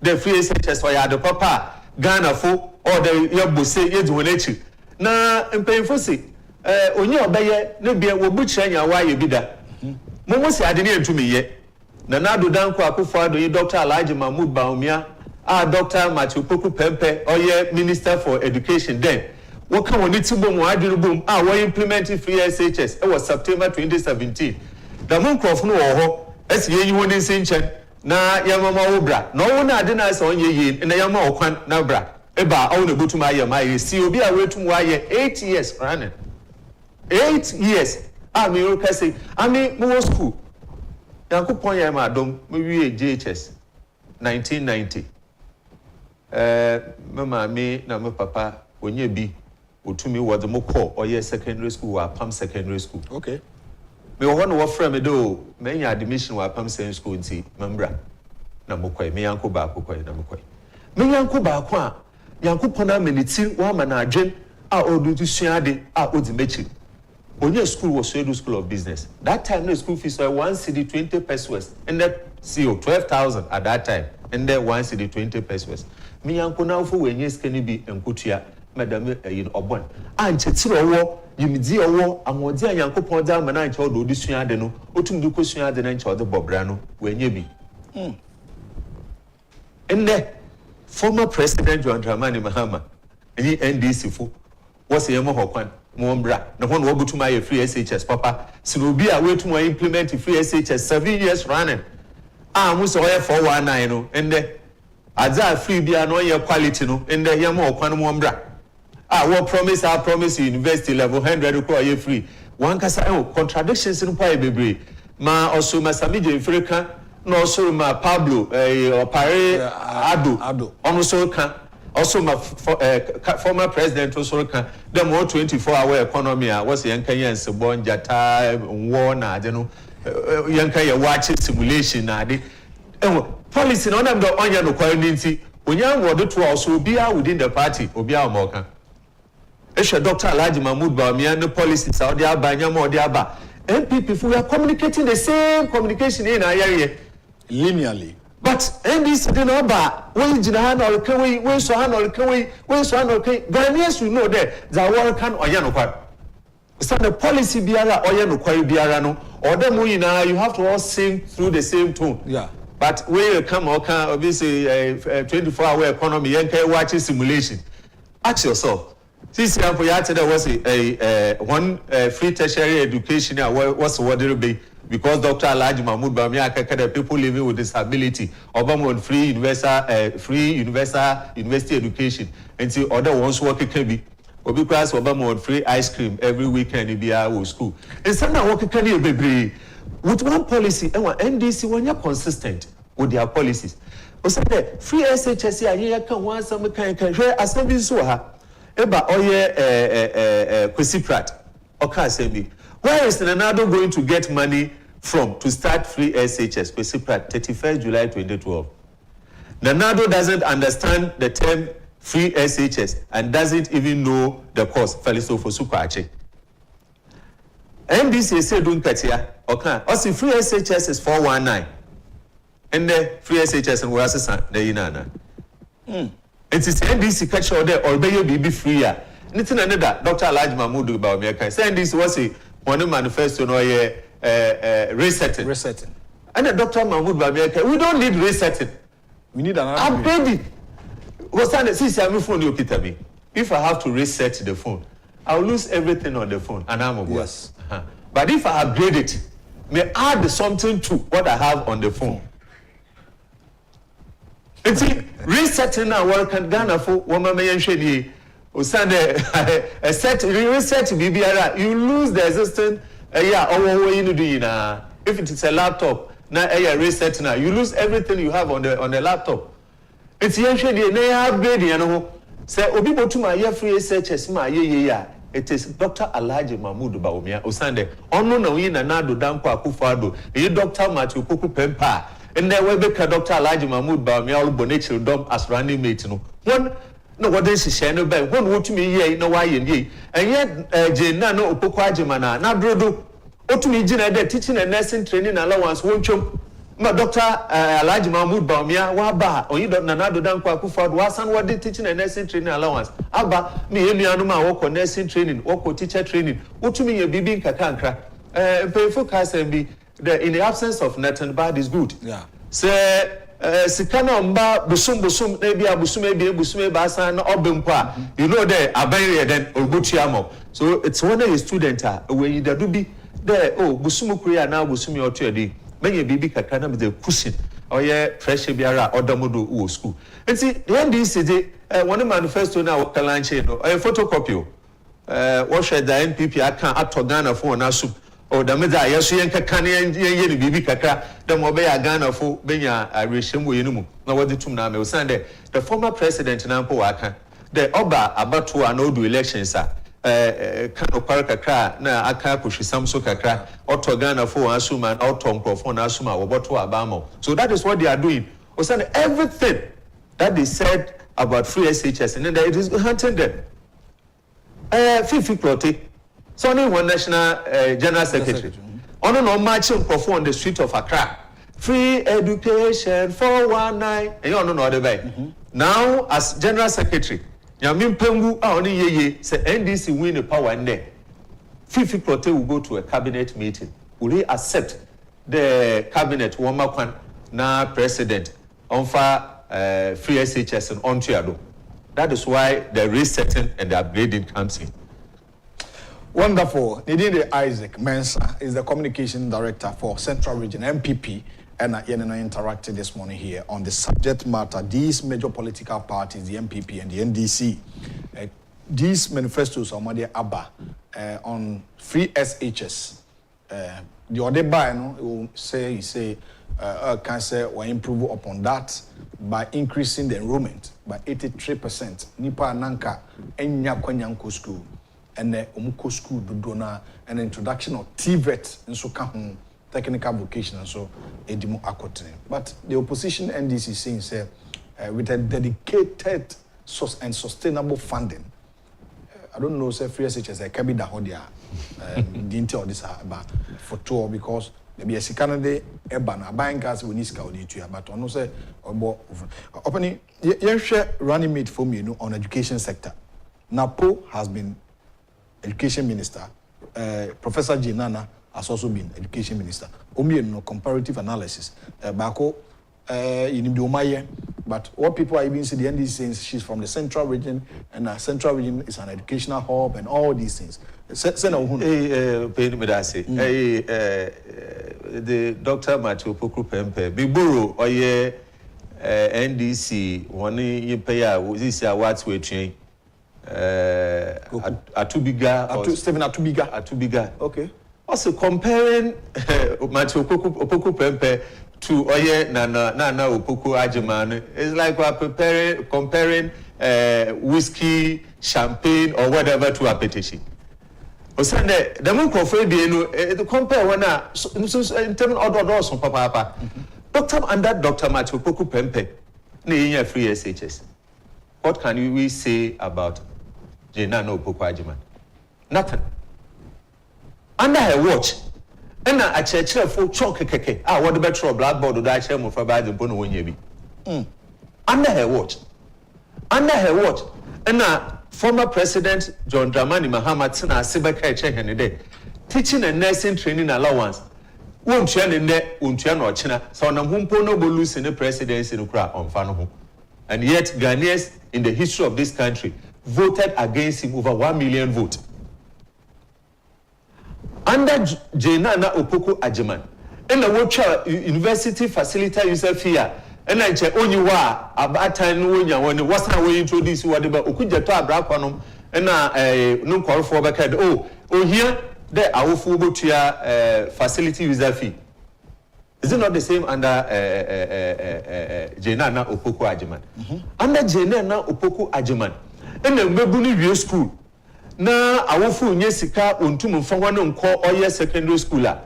S6: The free SHS for the papa, Ghana for or the Yabuse, Yedwunechi. Now, in painful see, when you obey, no be a butcher, why you be that. Momosi, I didn't to me yet. Nana Dodankwa Akufo-Addo, Dr. Elijah Mahmoud Baumia, Dr. Matthew Poku Pempe, or Minister for Education then. What come on it to boom, we implemented free SHS. It was September 2017. The monk of no as ye want in Sinchen, na Yamama Obra. No one I didn't on ye in the Yama Okwan Nabra. Eba, I want to go to my COB away to my 8 years running. 8 years. I mean, I mean, more school. Yankupon Yama Dom, maybe JHS 1990. Mama, me, na my papa, when ye be. To me was the Moko or yes secondary school or Pam secondary school.
S1: Okay.
S6: Me one of friend do many admission or Pam secondary school in see Membra. Namokoi, me uncle Bakoi, Namokoi. Me uncle Bakwa, Yanku Pona Miniti, woman, a gem, or do to Shiade, Udimechi. When your school was Shedu School of Business. That time the school fees were 1 cedi 20 pesos, and that CO 12,000 at that time, and then 1 cedi 20 pesos. Me uncle now for when yes can be and Kutia. Madam in Obon. And Chetiro, you media war, and what dear Yanko Ponda, Manai told Odyssia Deno, Otum Ducosia, the Nanch or the Bobrano, when you be. And the former President John Dramani Mahama, and he NDC was a Yamahokan, Mombra, the one who to my free SHS, Papa, so will be a way to implement free SHS 7 years running. I was aware for 190, and the Azar free be an oil quality, and the Yamahokan Mombra. What promise I promise you university level 100 crore free. One can say contradictions in Pai Baby. Ma also Masamija Africa, no also ma Pablo or Pare Addo. Also can also my former president also can the more 24-hour economy was Yankaya and Sabon Jata Warner, I don't know Yankaya watching simulation. Policy on them the onion quality when you want to also be within the party or be our mocha. Dr. Elijah Mahmoud Baumia, the policies Saudi Arabia, more Diaba. MPP, we are communicating the same communication in our area
S1: linearly.
S6: But NDC didn't know about when Jinahan or Kawi, when Sohan or Kawi, when Sohan or Kawi. Ghanaians, you know that Zawarkan or Yanokwa. So the policy Biara or Yanokwa Biarano, or the Muina, you have to all sing through the same tone.
S1: Yeah.
S6: But where you come, obviously, 24-hour economy, Yankai watching simulation. Ask yourself. This year, there was a one free tertiary education was awarded because Dr. Elijah Mahmoud Baumia the people living with disability, Obama free university education, and see other ones working can be. Because Obama on free ice cream every weekend in the school. And some now working can be with one policy, and NDC when you're consistent with their policies. But say free SHS here can want some kind of assembly so Eba oye Kencity Media. Okay, say me. Where is Nanado going to get money from to start free SHS? Kencity Media, 31st July 2012. Nanado doesn't understand the term free SHS and doesn't even know the cost. Feliso for Sukwache. NDC say don't katia. Okay. Also free SHS is 419. And the free SHS and we assess the inana. It is NDC catch order or be free. Anything another Dr. Elijah Mahmoud about me. Say NDC was a one manifesto no resetting.
S1: Resetting.
S6: And the Dr. Mahmoud Babiaka, we don't need resetting.
S1: We need another.
S6: I'm ready. What's that? Since I'm phone you me. If I have to reset the phone, I'll lose everything on the phone and I'm a
S1: yes.
S6: But if I upgrade it, may add something to what I have on the phone. It's resetting our work and Ghana for woman may shady. Sunday a set reset BBR, you lose the existing if it is a laptop, now reset now, you lose everything you have on the laptop. It's usually they upgrade, you know. Say Obibo to my free SHS my it is Dr. Alhaji Mahmoud Bawumia Osande. Ono na wi na nado danko akufo-addo. E Dr. Matthew Poku Pempa. And then we be Dr. Alhaji Mahmoud Bawumia olubone childom as running mate no. One no what is share no by one wotumi ye no why ye. And yet Jena no Opoku Ajimana na brodo. Otumi gina there teaching and nursing training allowance won chom. Ma Dr. Alhaji Mahmoud Bawumia wa ba oyi na nado danko akufo-addo wasan what teaching and nursing training allowance. Aba me enuanu ma wo nursing training, wo teacher training. Utumi ye bibi nkakankra. Payful can be in the absence of nothing bad is good.
S1: Yeah.
S6: Say sikana mba busum maybe busume basa na obempo. You know there aban then obutuamo. So it's when a student when you do be there busumu kuya na busumi otuedi. Many baby kakana with the cushion or pressure biara or damodo or school. And see, the NDC, one manifesto now, Kalanche, or a photocopy. What should the NPP? I can't act to Ghana for an assume. Or the Meda, yes, Yanka Kanye, Bibi Kaka, the Mobea Ghana for Benya, I reshim Winumu. Now, what the Tumname was Sunday. The former president Nampo Aka, the Oba about to an old election, sir. Kano Kakra, na aka pushi Samso Kakra, Otto Ghana for Asuma, and Otto for Asuma, or Boto Abamo. So that is what they are doing. Osana, everything that they said about free SHS, and then it is hunting them. Fifi Clote, so only one national general secretary. On no marching on the street of Accra. Free education 419, and you don't know the way. Now, as general secretary, Yamin Pengu only ye say NDC win the power and there. Fifi Clote will go to a cabinet meeting. Will he accept the cabinet Womakwan na president on free SHS and Ontario? That is why the resetting and the upgrading comes in.
S1: Wonderful. Nadine Isaac Mensah is the communication director for Central Region MPP, and Yenena interacted this morning here on the subject matter. These major political parties, the MPP and the NDC, these manifestos are Madi Abba on free SHS. The other by no say can say or improve upon that by increasing the enrollment by 83%. Nipa nanka enya kwanyanko school and the omuko school dodona and introduction of TVET and so can technical vocation and so edimu akotene. But the opposition NDC saying say with a dedicated source and sustainable funding. I don't know say free SHS I can be the hodia didn't tell this about for tour because maybe a Canada Ebana buying gas we need to but on say opening share running mate for me on education sector. Napo has been education minister, Professor Jinana has also been education minister. Omi no comparative analysis. Bako but what people are even saying, the NDC saying she's from the Central Region, and Central Region is an educational hub and all these things.
S6: The Dr. Matthew Poku Pempe, Biburu, Oye, NDC, one year payer, this year what's we train. Stephen Atubiga. Okay. Also comparing Matthew Poku Pempe to Oye Nana Opoku Agyapong, it's like we're comparing whiskey, champagne, or whatever to appetition. Osande, the more the compare when in terms of other some papa. Doctor under Dr. Matthew Poku Pempe, near free SHS. What can we say about Jenano Opoku Agyapong? Nothing. Under her watch, and a church for chalk keke. What the better blackboard that I share more for bad than Bono when you be. Under her watch, and former President John Dramani Mahama Tina Sibaka Check day, teaching and nursing training allowance. Won't you in there, won't you know China? So na humpo no go lose in the presidency in Ukra on Fanoho. And yet Ghanaians in the history of this country voted against him over 1 million votes. under Jenana Opoku Agyeman and the watcher university facilitator user fee and I check only wa about time when you was how we introduce whatever Okuja to Abrapanum and no call for back here there our full facility user fee. Is it not the same under Jenana Opoku Agyeman? Under Jenana Opoku Agyeman and the Mebuni school. Na awofu nye sika ontum mfa no nko oye secondary school a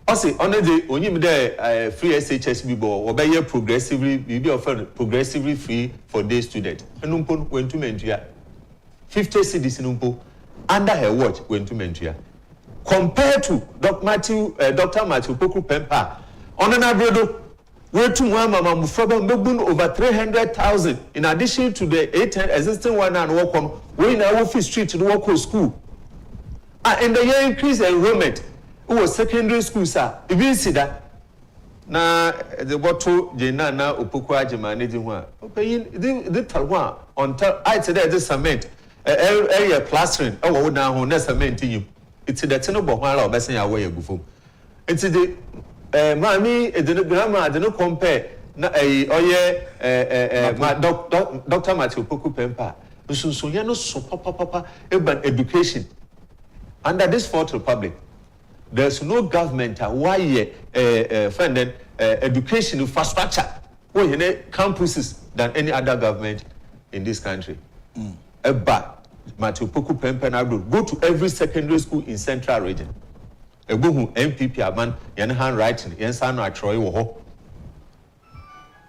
S6: ose onede onyim de free SHS bibo obeye progressively bibi offer progressively free for day student enumpo wentum entua 50 cedis enumpo under her watch wentum entua compared to Dr. Matthew Poku Pempa onana brodo wetu mama mufaba mbebun over 300,000 in addition to the 8 existing one and work on we in our street to work school and the year increase enrollment it was secondary school sir even see that na the bottle Jenana Opoku Agyeman eji ho a opeyin the talwa on I said the cement area plastering e wo na ho na cement yim it's the tino bo ho ala obesan ya wo ya gufo it's the Mami, the grammar, I don't compare. Dr. Matthew Poku Pempa. So you know, so papa, about education. Under this Fourth Republic, there's no government why funding education infrastructure or campuses than any other government in this country. But Matthew Poku Pempa go to every secondary school in Central Region. Ebuhu MPP aman yan handwriting yan sanu atroy wo ho.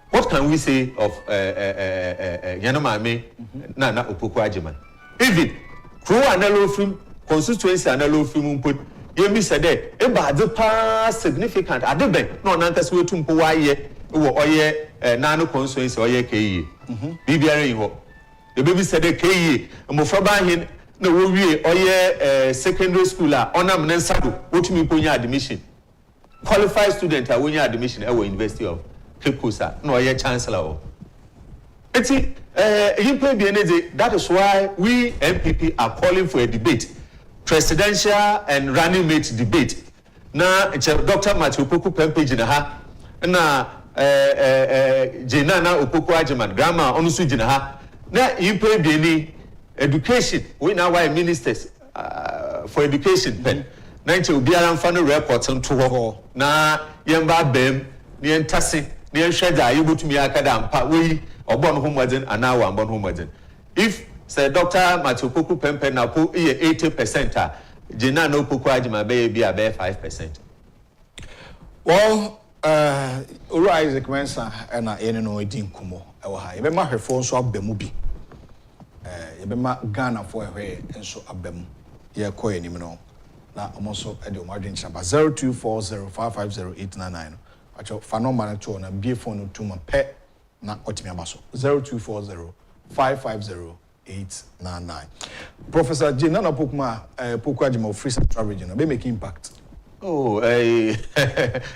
S6: What can we say of Yanomame Nana Opoku Agyeman? Even Kru analo film constituency analo film put yemi said e ba de pa significant adeben no nanka se wetu mpo wa ye wo oye nano constituency oye KE bibiare yi ho the baby said KE mofra ba hin na wo wie oye secondary school a onam ne nsado wotumi ponya admission qualified student a wonya admission at University of Cape Coast no oye chancellor o eti himpe bi enede that is why we MPP are calling for a debate presidential and running mate debate na Dr. Matthew Opoku Pempa na ha na Jenana Opoku Agyeman grammar onu su gina ha na himpe bi eni education we now why ministers for education pen na nche obiara mfa no report nto ho na yemba bem ne entase ne hweda yebotumi akada mpa we obon ho modern anawa ambon ho modern if say Dr. Matthew Poku Pempa na po 80% Jenana Opoku Agyeman be bi a 5%.
S1: Well, Unauthorized Mensah na ene no edin kumo e wo ha e be ma hwefo nso abemu bi Yebema Ghana for a and so abem ye koy anim no na omonso e de omadwen chaba 0240550899 acho phenomena to na bie phone no tuma pe na otimi abaso 0240550899 Professor Jenana Poku Agyeman Free Central Region be make impact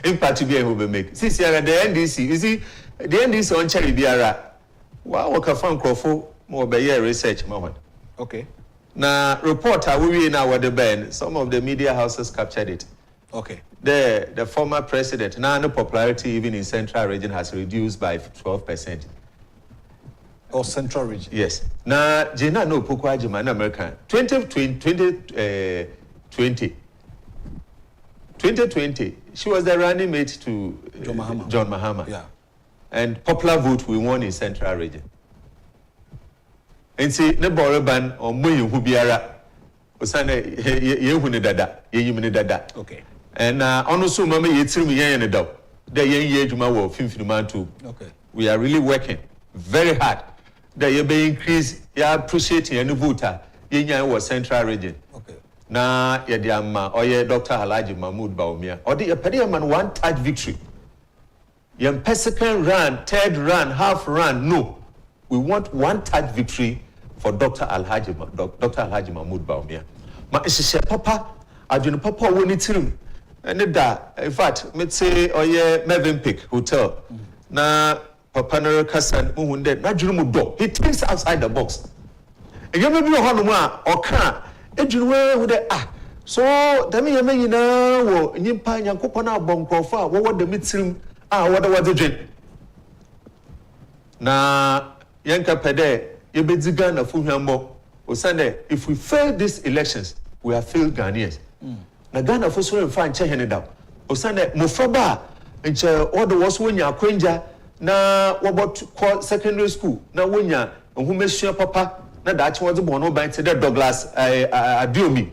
S6: impact be who be make since you are the NDC you see the NDC on cherry biara wa work fan crofo more by year research moment.
S1: Okay.
S6: Now reporter we now what the band some of the media houses captured it.
S1: Okay.
S6: The former president now the popularity even in Central Region has reduced by 12%.
S5: or Central Region.
S6: Yes. Now, Jenana Opoku Agyeman American 2020, she was the running mate to John Mahama.
S1: Yeah.
S6: And popular vote we won in Central Region. And see, ne ban or Moyu Hubiara, Osane, Yehune Dada, Yemine Dada.
S1: Okay.
S6: And also, Mamma Yetrim Yan and Dog, the young Yejuma will Finfinuman too.
S1: Okay.
S6: We are really working very hard. That you be increased, you appreciate any voter, Yenya was Central Region.
S1: Okay.
S6: Na Yadiama or ye Dr. Alhaji Mahmoud Bawumia, or the Pediaman one touch victory. Yam second run, third run, half run, no. We want one touch victory for Dr. Alhaji Mahmoud Bawumia. Ma ishe papa, adwene papa woni tirim. And that, in fact, let's say oye Mervyn Peak Hotel. Na papa no kasan uhunde na dwene mu do. He thinks outside the box. And you may be a honoma or can. Edwin who de So dami yeme nyina wo nyimpa nyankopɔ na abonkrofo a wo the mitirim a wo the dwen na yenka pede yebedi Ghana fu hwambo osane if we fail these elections we have failed Ghanaians na Ghana fu so mfa nche hene da osane mofaba nche all the was wonya akwanja na wobot secondary school na wonya nhumesua papa na daachi wode bono ban te Douglas Adiomi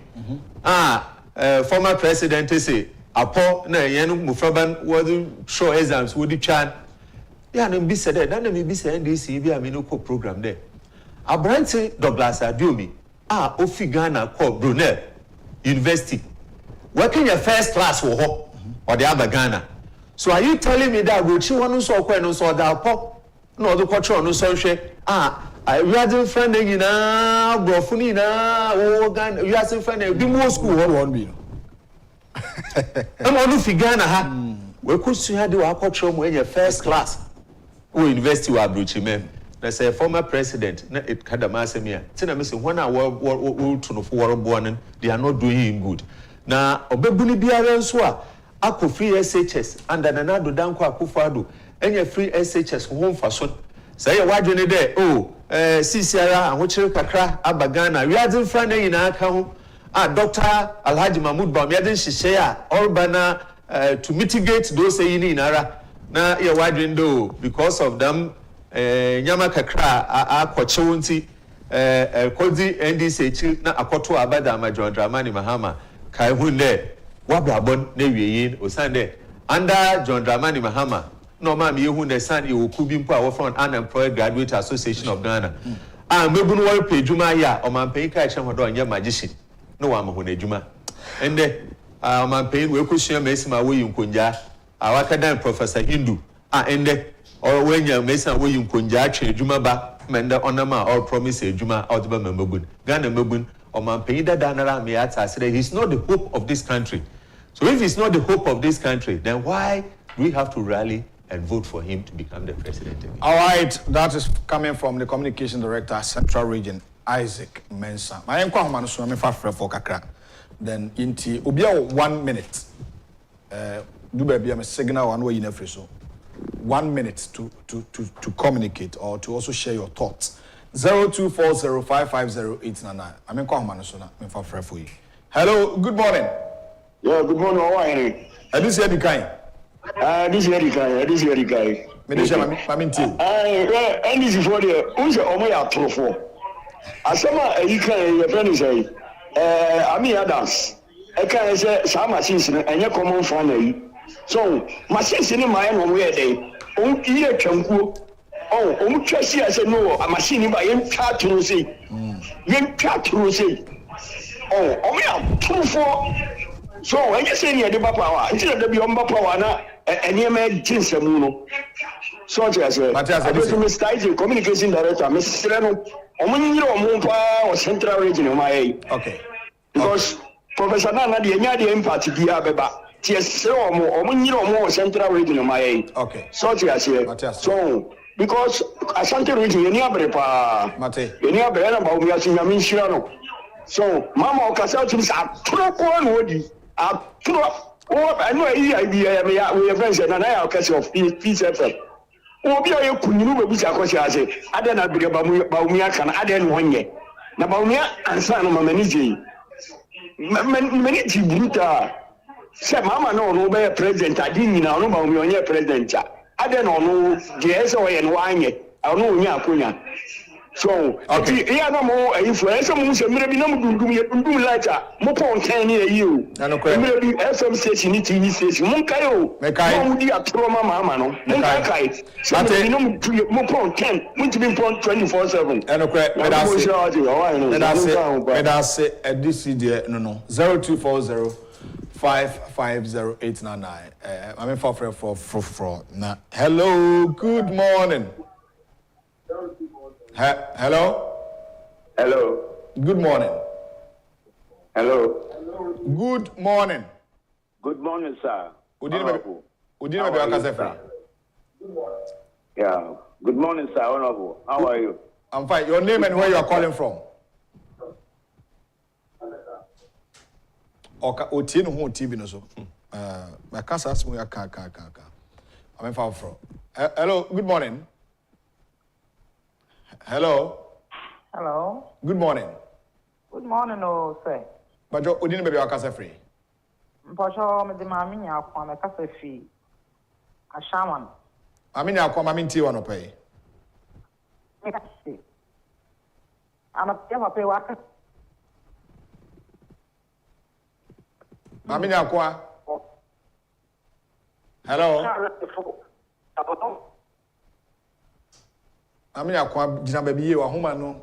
S6: former president say apo na yenu mufraban was show exams would chan ya no bi said that na me bi say NDC bi amino ko program there Abrante Douglas Adiomi ofi Ghana ko Brunel University working your first class wo ho or the other Ghana. So are you telling me that go chi wonu so kwa no so da pop no do kwatro no so hwe we are the friend nyina brofo ni na wo Ghana we are the friend bi mo school one bi no am onu fi Ghana ha we ko sua de wa kwatro mo your first class wo university wa abrochi mem na say former president na it kadama asemia tina me say wona wo to no fo woro bo no they are not doing him good na obebuni biara nso a ako free SHS under Nanado Danko akufo-addo enye free SHS ho mfa so say ya wadwene de CCR ahochire kakra abagana we adin fra na nyina aka ho Dr. Alhaji Mahmoud Bawumia den hihye a orbana to mitigate those yini nara na ya wadwene do because of them nyama kakra akwachewo nti kodi NDC chi na akoto abada John Dramani Mahama kai hunde wabrabon na wiyin osande under John Dramani Mahama no ma me hu na san e okubi mpo a wo from Unemployed Graduate Association of Ghana mebunu wo pe djuma ya o man pen ka che hodo nya magician no wa maho na djuma ende o man pen we kwesua mesima wo yi nkonja awaka dan Professor Hindu ende o wenya mesima wo yi nkonja atwe djuma ba menda onama all promise djuma outba membun Ghana membun o man pen da danara me ata say he's not the hope of this country. So if he's not the hope of this country, then why do we have to rally and vote for him to become the president again?
S1: All right, that is coming from the communication director, Central Region, Isaac Mensah. My enquiry man so me for kakra. Then inti obia 1 minute. Do baby am signal one way in every so 1 minute to communicate or to also share your thoughts. 0240550899. I mean, come on, so me for you. Hello, good morning.
S7: Yeah, good morning. How are you?
S1: This is the guy.
S7: This is the guy.
S1: Medisha, mami nti.
S7: And this is for the who's omo ya trofo. Asama you can your friend say Ami Adams. I can say some machines and common family. So machines in my own way dey. Iye twanku. Chesi I say no, a machine by him chat to say. Yen chat to say. Omo ya trofo. So when you say the power, until the beyond power na any jinsemu no. So just Mr. Isaac, communication director, Mr. Reno, or Central Region of my
S1: okay.
S7: Because Professor Nana the impact be abeba. Yes, more Central Region of my
S1: okay.
S7: So just so because Asante region any abrepa
S1: Mate.
S7: Any abrepa about me as in Yamin so Mama Okasa to say one word. I know idea we are friends and I have catch of peace effort. Obi ayo kuninu be bisa kwese ase ade na bire Bawumia kan ade no honye na Bawumia ansa no manage manage bruta se mama no be president adi nyina no Bawumia onye president ade no de ese oye no anye ono onya akonya. So, okay. Yeah, no more influence. Some maybe no do later. More point 10 year you. Maybe FM station, TV station. Munkayo. Mudi a trauma, mama. No. Munkai. So, no more point 10. Went to be point 24/7. And okay.
S1: Let us say at this idea. No. 0240 550-899. I'm in for now. Hello. Good morning. Hello?
S7: Hello.
S1: Good morning.
S7: Hello.
S1: Good morning.
S7: Good morning, sir. Yeah. Good morning, sir. Honorable. How are you?
S1: I'm fine. Your name and where you are calling from? Oka otie no ho TV no so. My cancer ask me ka. I'm for. Hello, good morning. Hello.
S8: Hello.
S1: Good morning.
S8: Good morning, oh, sir.
S1: But you didn't be your free.
S8: Mpacho me de mami nya kwa me kasa fi. Ashaman.
S1: Mami nya kwa mami nti wano pay.
S8: Me kasa. Ana pia pay waka.
S1: Mami nya kwa. Hello. Mami nya kwa jina baby ye wa homa no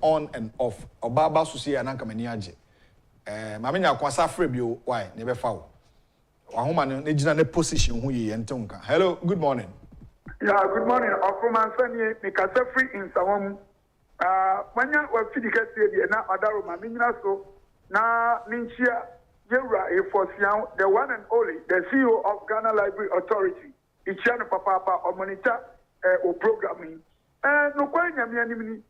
S1: on and off. Obaba so see ananka mani age. Mami nya kwa safre bio why ne be fa wo. Wa homa no ne jina ne position hu ye entonka. Hello, good morning.
S9: Yeah, good morning. Akuman Sanye, Mikasa free in Sawam. Manya was Fidika na Adaro Mamina so na Ninchia Yura a Fosian, the one and only, the CEO of Ghana Library Authority, Ichiano Papa or monitor or programming. No quite Yamini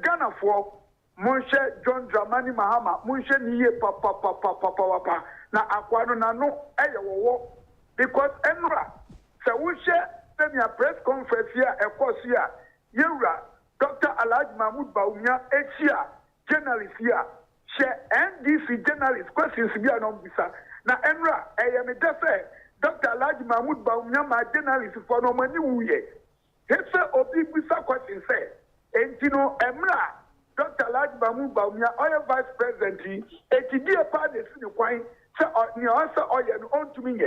S9: Ghana for Monshe John Dramani Mahama, Monshe Niye Papa na Aquano Nano Ayawo because Enra Sawushe. Send a press conference here, of course, here. Yura, Dr. Alhaji Mahmoud Baumia, Echia, journalist here. Share NDC journalist, questions here on visa. Now, Enra, I am a defer. Dr. Alhaji Mahmoud Baumia, my journalist for no money. He said, Obi visa questions say, and you know, Emra, Dr. Alhaji Mahmoud Baumia, oil vice president, a dear party, the wine, so your answer, or your own to me.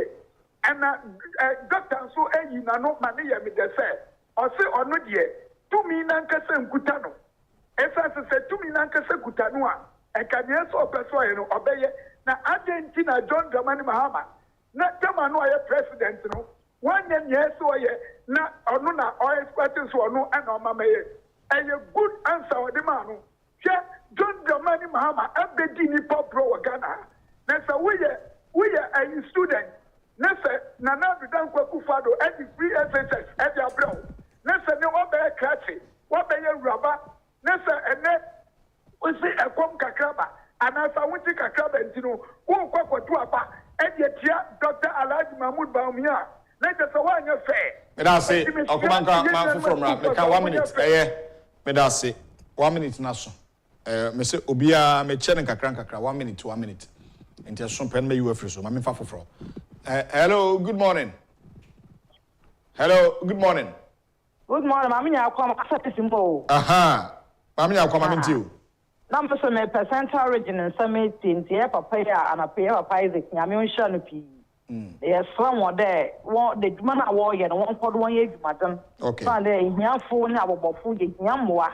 S9: And doctor so you know money me the say or say or not yet 2 million kasa nkutano esa say 2 million kasa kutano a can yes or person no obey na Argentina John Dramani Mahama na tama no aye president no one year so ye na ono na oil squatters so no and o mama ye a good answer o the man no John Dramani Mahama abedi ni pop pro Ghana na so we a student Nessa, Nana Akufo-addo, any free SHS, any abroad. Nessa, no one bear catchy, what bear rubber. Nessa, and then we see a quam kakraba, and as I want to kakraba and you know, who quack to a bar, and yet, Dr. Alhaji Mahmoud Baumia. Let us one your fair.
S1: But I say, Okumanka from Rap, 1 minute, but I say, 1 minute, Naso. Mr. Obia, me chen kakra, 1 minute to 1 minute. Into some pen may you have so, I'm for. Hello, good morning. Hello, good morning.
S8: Good morning, mami nya kwa makasa simple.
S1: Aha. Mami nya kwa mami ntiu.
S8: Number so me percentile region and summit in the papa ya and a pair of Isaac nyame onsha no pi. There's someone there, the man a warrior and one pod 1 year madam.
S1: Okay.
S8: So there nya phone na abobofo ye nyamwa.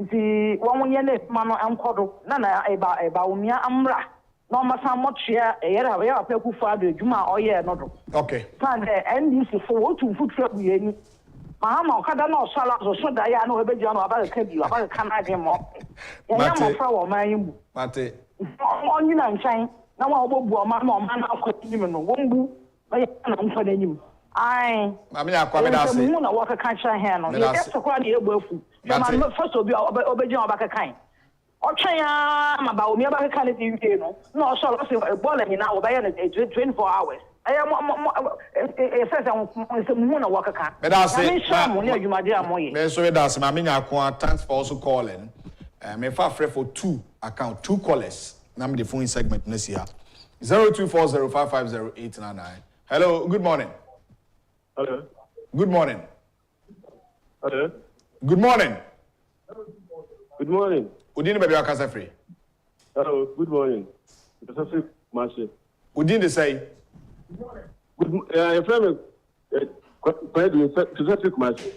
S8: Nti one year ne mano ankodo na na eba umia amra. No masa mochia era we Akufo-addo juma oye no do.
S1: Okay.
S8: San the NDC for what to foot we any. Mahama okada na osala so da ya na obeji no aba ka bi aba ka na de mo. Ya mo fra wo man yimu.
S1: Mate.
S8: Onyi na nchan na wa obobu o ma na o ma na akwanyim no wombu na na mfa na nyim. Ai.
S1: Mami nya kwa me da se.
S8: Mu na wo ka kan kira he no. Ye test kwa na egbu afu. Ya ma first obi obeji o ba ka kan. Ochaya maba omi aba ka le TV no no so lo se ball ni na oba ye 24 hours aya se mu na wakaka
S1: me da se
S8: me
S1: so da se ma me nya kwa thanks for also calling me fa free for 2 callers na me the phone segment na sia 0240550899. Hello, good morning.
S10: Hello.
S1: Good morning.
S10: Hello.
S1: Good morning.
S10: Good morning.
S1: Udini baby akasa free.
S10: Hello, good morning. Professor Marshall.
S1: Udini say.
S10: Good your friend quite Professor Marshall.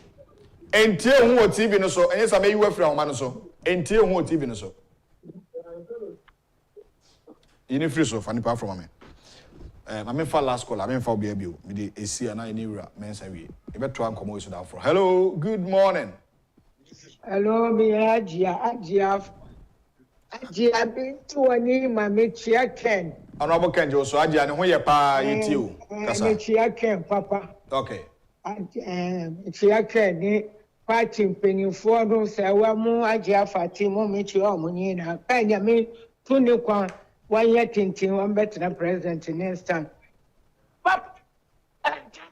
S1: Entie hu o TV no so, enye same you free ahoma no so. Entie hu o TV no so. You free so funny power from me. I'm for last call, I'm for baby. Me the AC and I anywhere Mensah we. E beto ankomo so that for. Hello, good morning.
S11: Hello, me Agyapong to any mama chia Ken.
S1: Honorable Kenjo, so Agyapong ne ho ye pa yeti o. Kasa.
S11: Chia Ken papa.
S1: Okay.
S11: Chia Ken ni party mpanyinfo no se wa mu Agyapong mo me chia o mo nyina. Kanya me tuni kwa 1 year tintin one better president next time. But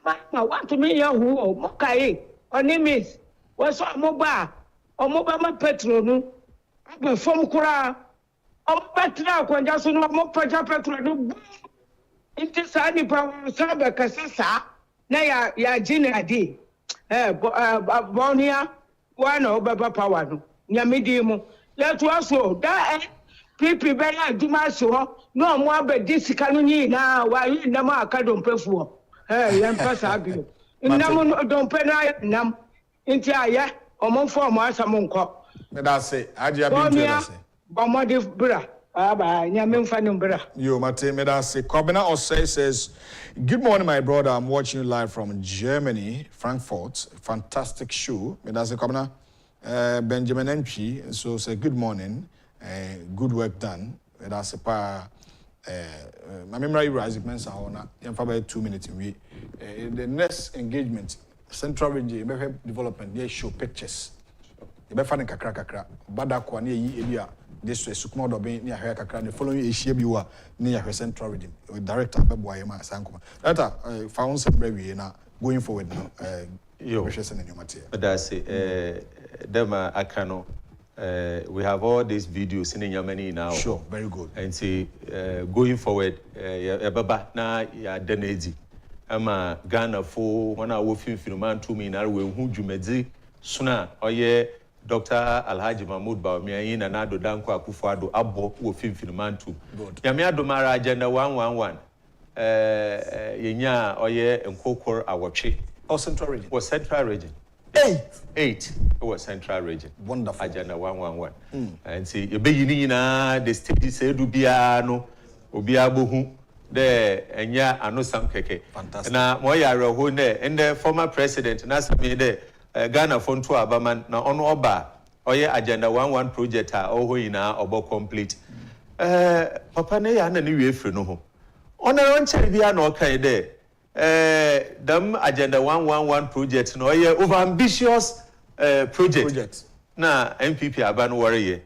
S11: Mama, want to me young who Mokai or Nimis was a mobile or mobile petrol. I'm from Kura. I'm better when just no more petrol. Inti sani pa sabe kasasa na ya jina di bonia wana obaba power no nyamedi mu leto aso da pipi be na duma so no mo abedi sika no nyi na wa yi na ma aka dompefuo yem pasa bio nam dompe na nam inti aya omonfo mo asamo nko
S1: me da say Agyapong da say
S11: bomodi bra.
S1: Yo, Mate Medase. Kobina Osei says, good morning, my brother. I'm watching you live from Germany, Frankfurt. Fantastic show. Medase Kobina. Benjamin Entry. So say good morning. Good work done. Medase pa. My memory Isaac Mensah ona. Yam for about 2 minutes. The next engagement, Central Region, development. They show pictures. You better find kakra. Badakwa ni area. This way, Sukuma Dobe near Kakra, the following Ishibiwa near her Central Region. Director Bebuayama Sankuma. That found some bravery going forward now.
S6: But that's it. Dema Akano. We have all these videos in Yamani now.
S1: Sure, very good.
S6: And see, going forward, Baba na ya Denezi. Ama Ghana for 1 hour 15 man 2 minutes. We who Jumedzi Suna or Dr. Alhaji Mahmoud Baumia in and Ado Danko Akufo-Addo Abo wo finfin man too. Yamia Domara agenda 111. Yenya oye enkokor awotwe.
S1: Or Central Region.
S6: Was Central Region.
S1: 8.
S6: It was Central Region.
S1: Wonderful.
S6: Agenda 111. And see you be yini na the state say do bia no obi abohu de enya anosam keke.
S1: Fantastic.
S6: Na moya reho ne and the former president na sami de Ghana Fontu Abaman na ono oba oye agenda 11 project a oho ina obo complete. Papa ne ya na ni we free no ho. Ona ron chari bia na okai de dam agenda 111 project no oye over ambitious project. Na MPP aba no worry ye.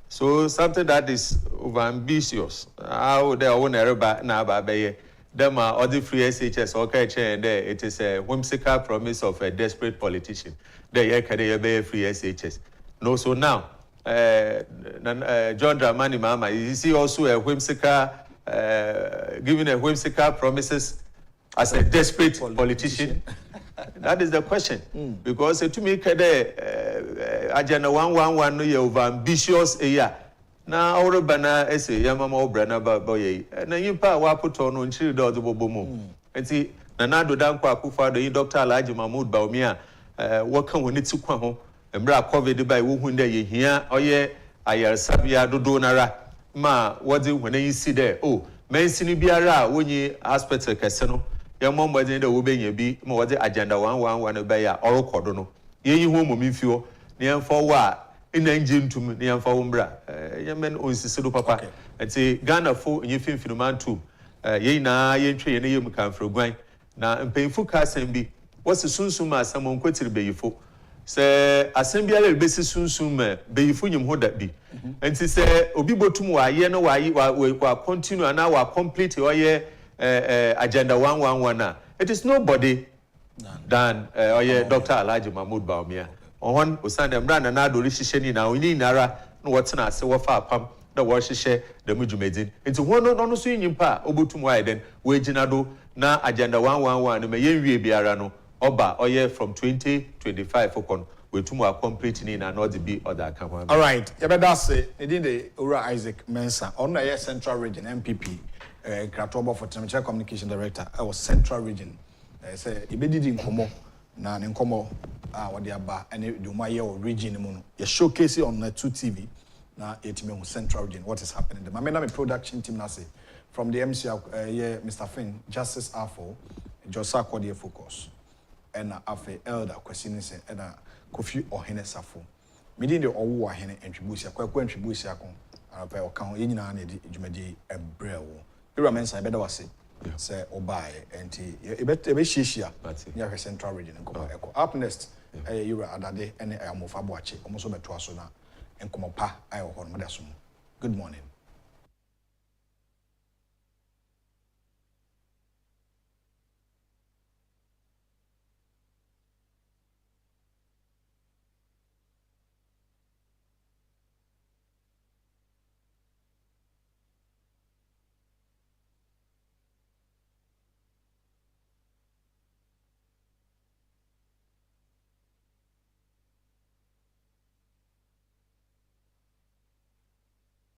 S6: So something that is over ambitious. How they own ereba na aba be them are other free SHS okay chair there. It is a whimsical promise of a desperate politician. There you be free SHS. No, so now John Dramani Mama, is he also a whimsical giving a whimsical promises as a desperate politician? That is the question. Because to me agenda 111 no you over ambitious na awro bana ese yamama obrana boye na yimpa wa puto no nchiri do bobomu enti na nado danko Akufo-Addo yi Dr. Alhaji Mahmoud Baumia waka woni tikwa ho embra covid by wo hu nde ye hia oye ayarsabia dodo nara ma wodi wona yi si de mensini biara wonyi hospital kese no yamma mbade de wo benya bi ma wodi agenda 111 be ya orokodo no yeyi hu momifio ne yemfo wa ina njentum ne yamfa wombra yemen onsisido papa enti Ghana fo nyefimfinu mantu ye na yentwe ye ne yem kanfrogwan na mpemfu ka asem wose sunsum asam onkotiri beyifo se asem bia le besi sunsum beyifo nyim ho da bi enti se obi botum wa ye no wa continue na wa complete oye agenda 111 na it is nobody than oye Dr. Alhaji Mahmoud Baumia on osande mrana na do rihihye ni na oni nara no wotena ase wofa apam na wo hihye da mujumedin enti hono no so nyimpa obotum wa den we ginado na agenda 111 no me yenwie biara no oba oye from 2025 okon we tumu a complete ni na not be other account.
S1: All right, yebeda say edin de Ura Isaac Mensah on the Central Region MPP Kratobo for Temperature Communication Director was Central Region say ibedidi nkomo na nkomo wadi aba ene de umaye o region mu no ye showcase on 2 TV na yetime Central Region what is happening the mamena me production team na say from the MC Mr. Finn Justice Afo Josa Kwade Focus and Afe Elder Kwesini say and Kofi Ohene Safo midin de owo ahene entwibusia kwakwa entwibusia kon apa o kan yenyina na di dwumadi ebrewo Ura Mensah beda wase say obae enti ebe hihia near Central Region nkomo eko up next Ura Adade ene amofa boache omo so beto aso na nkomo pa ayo ho no madaso good morning.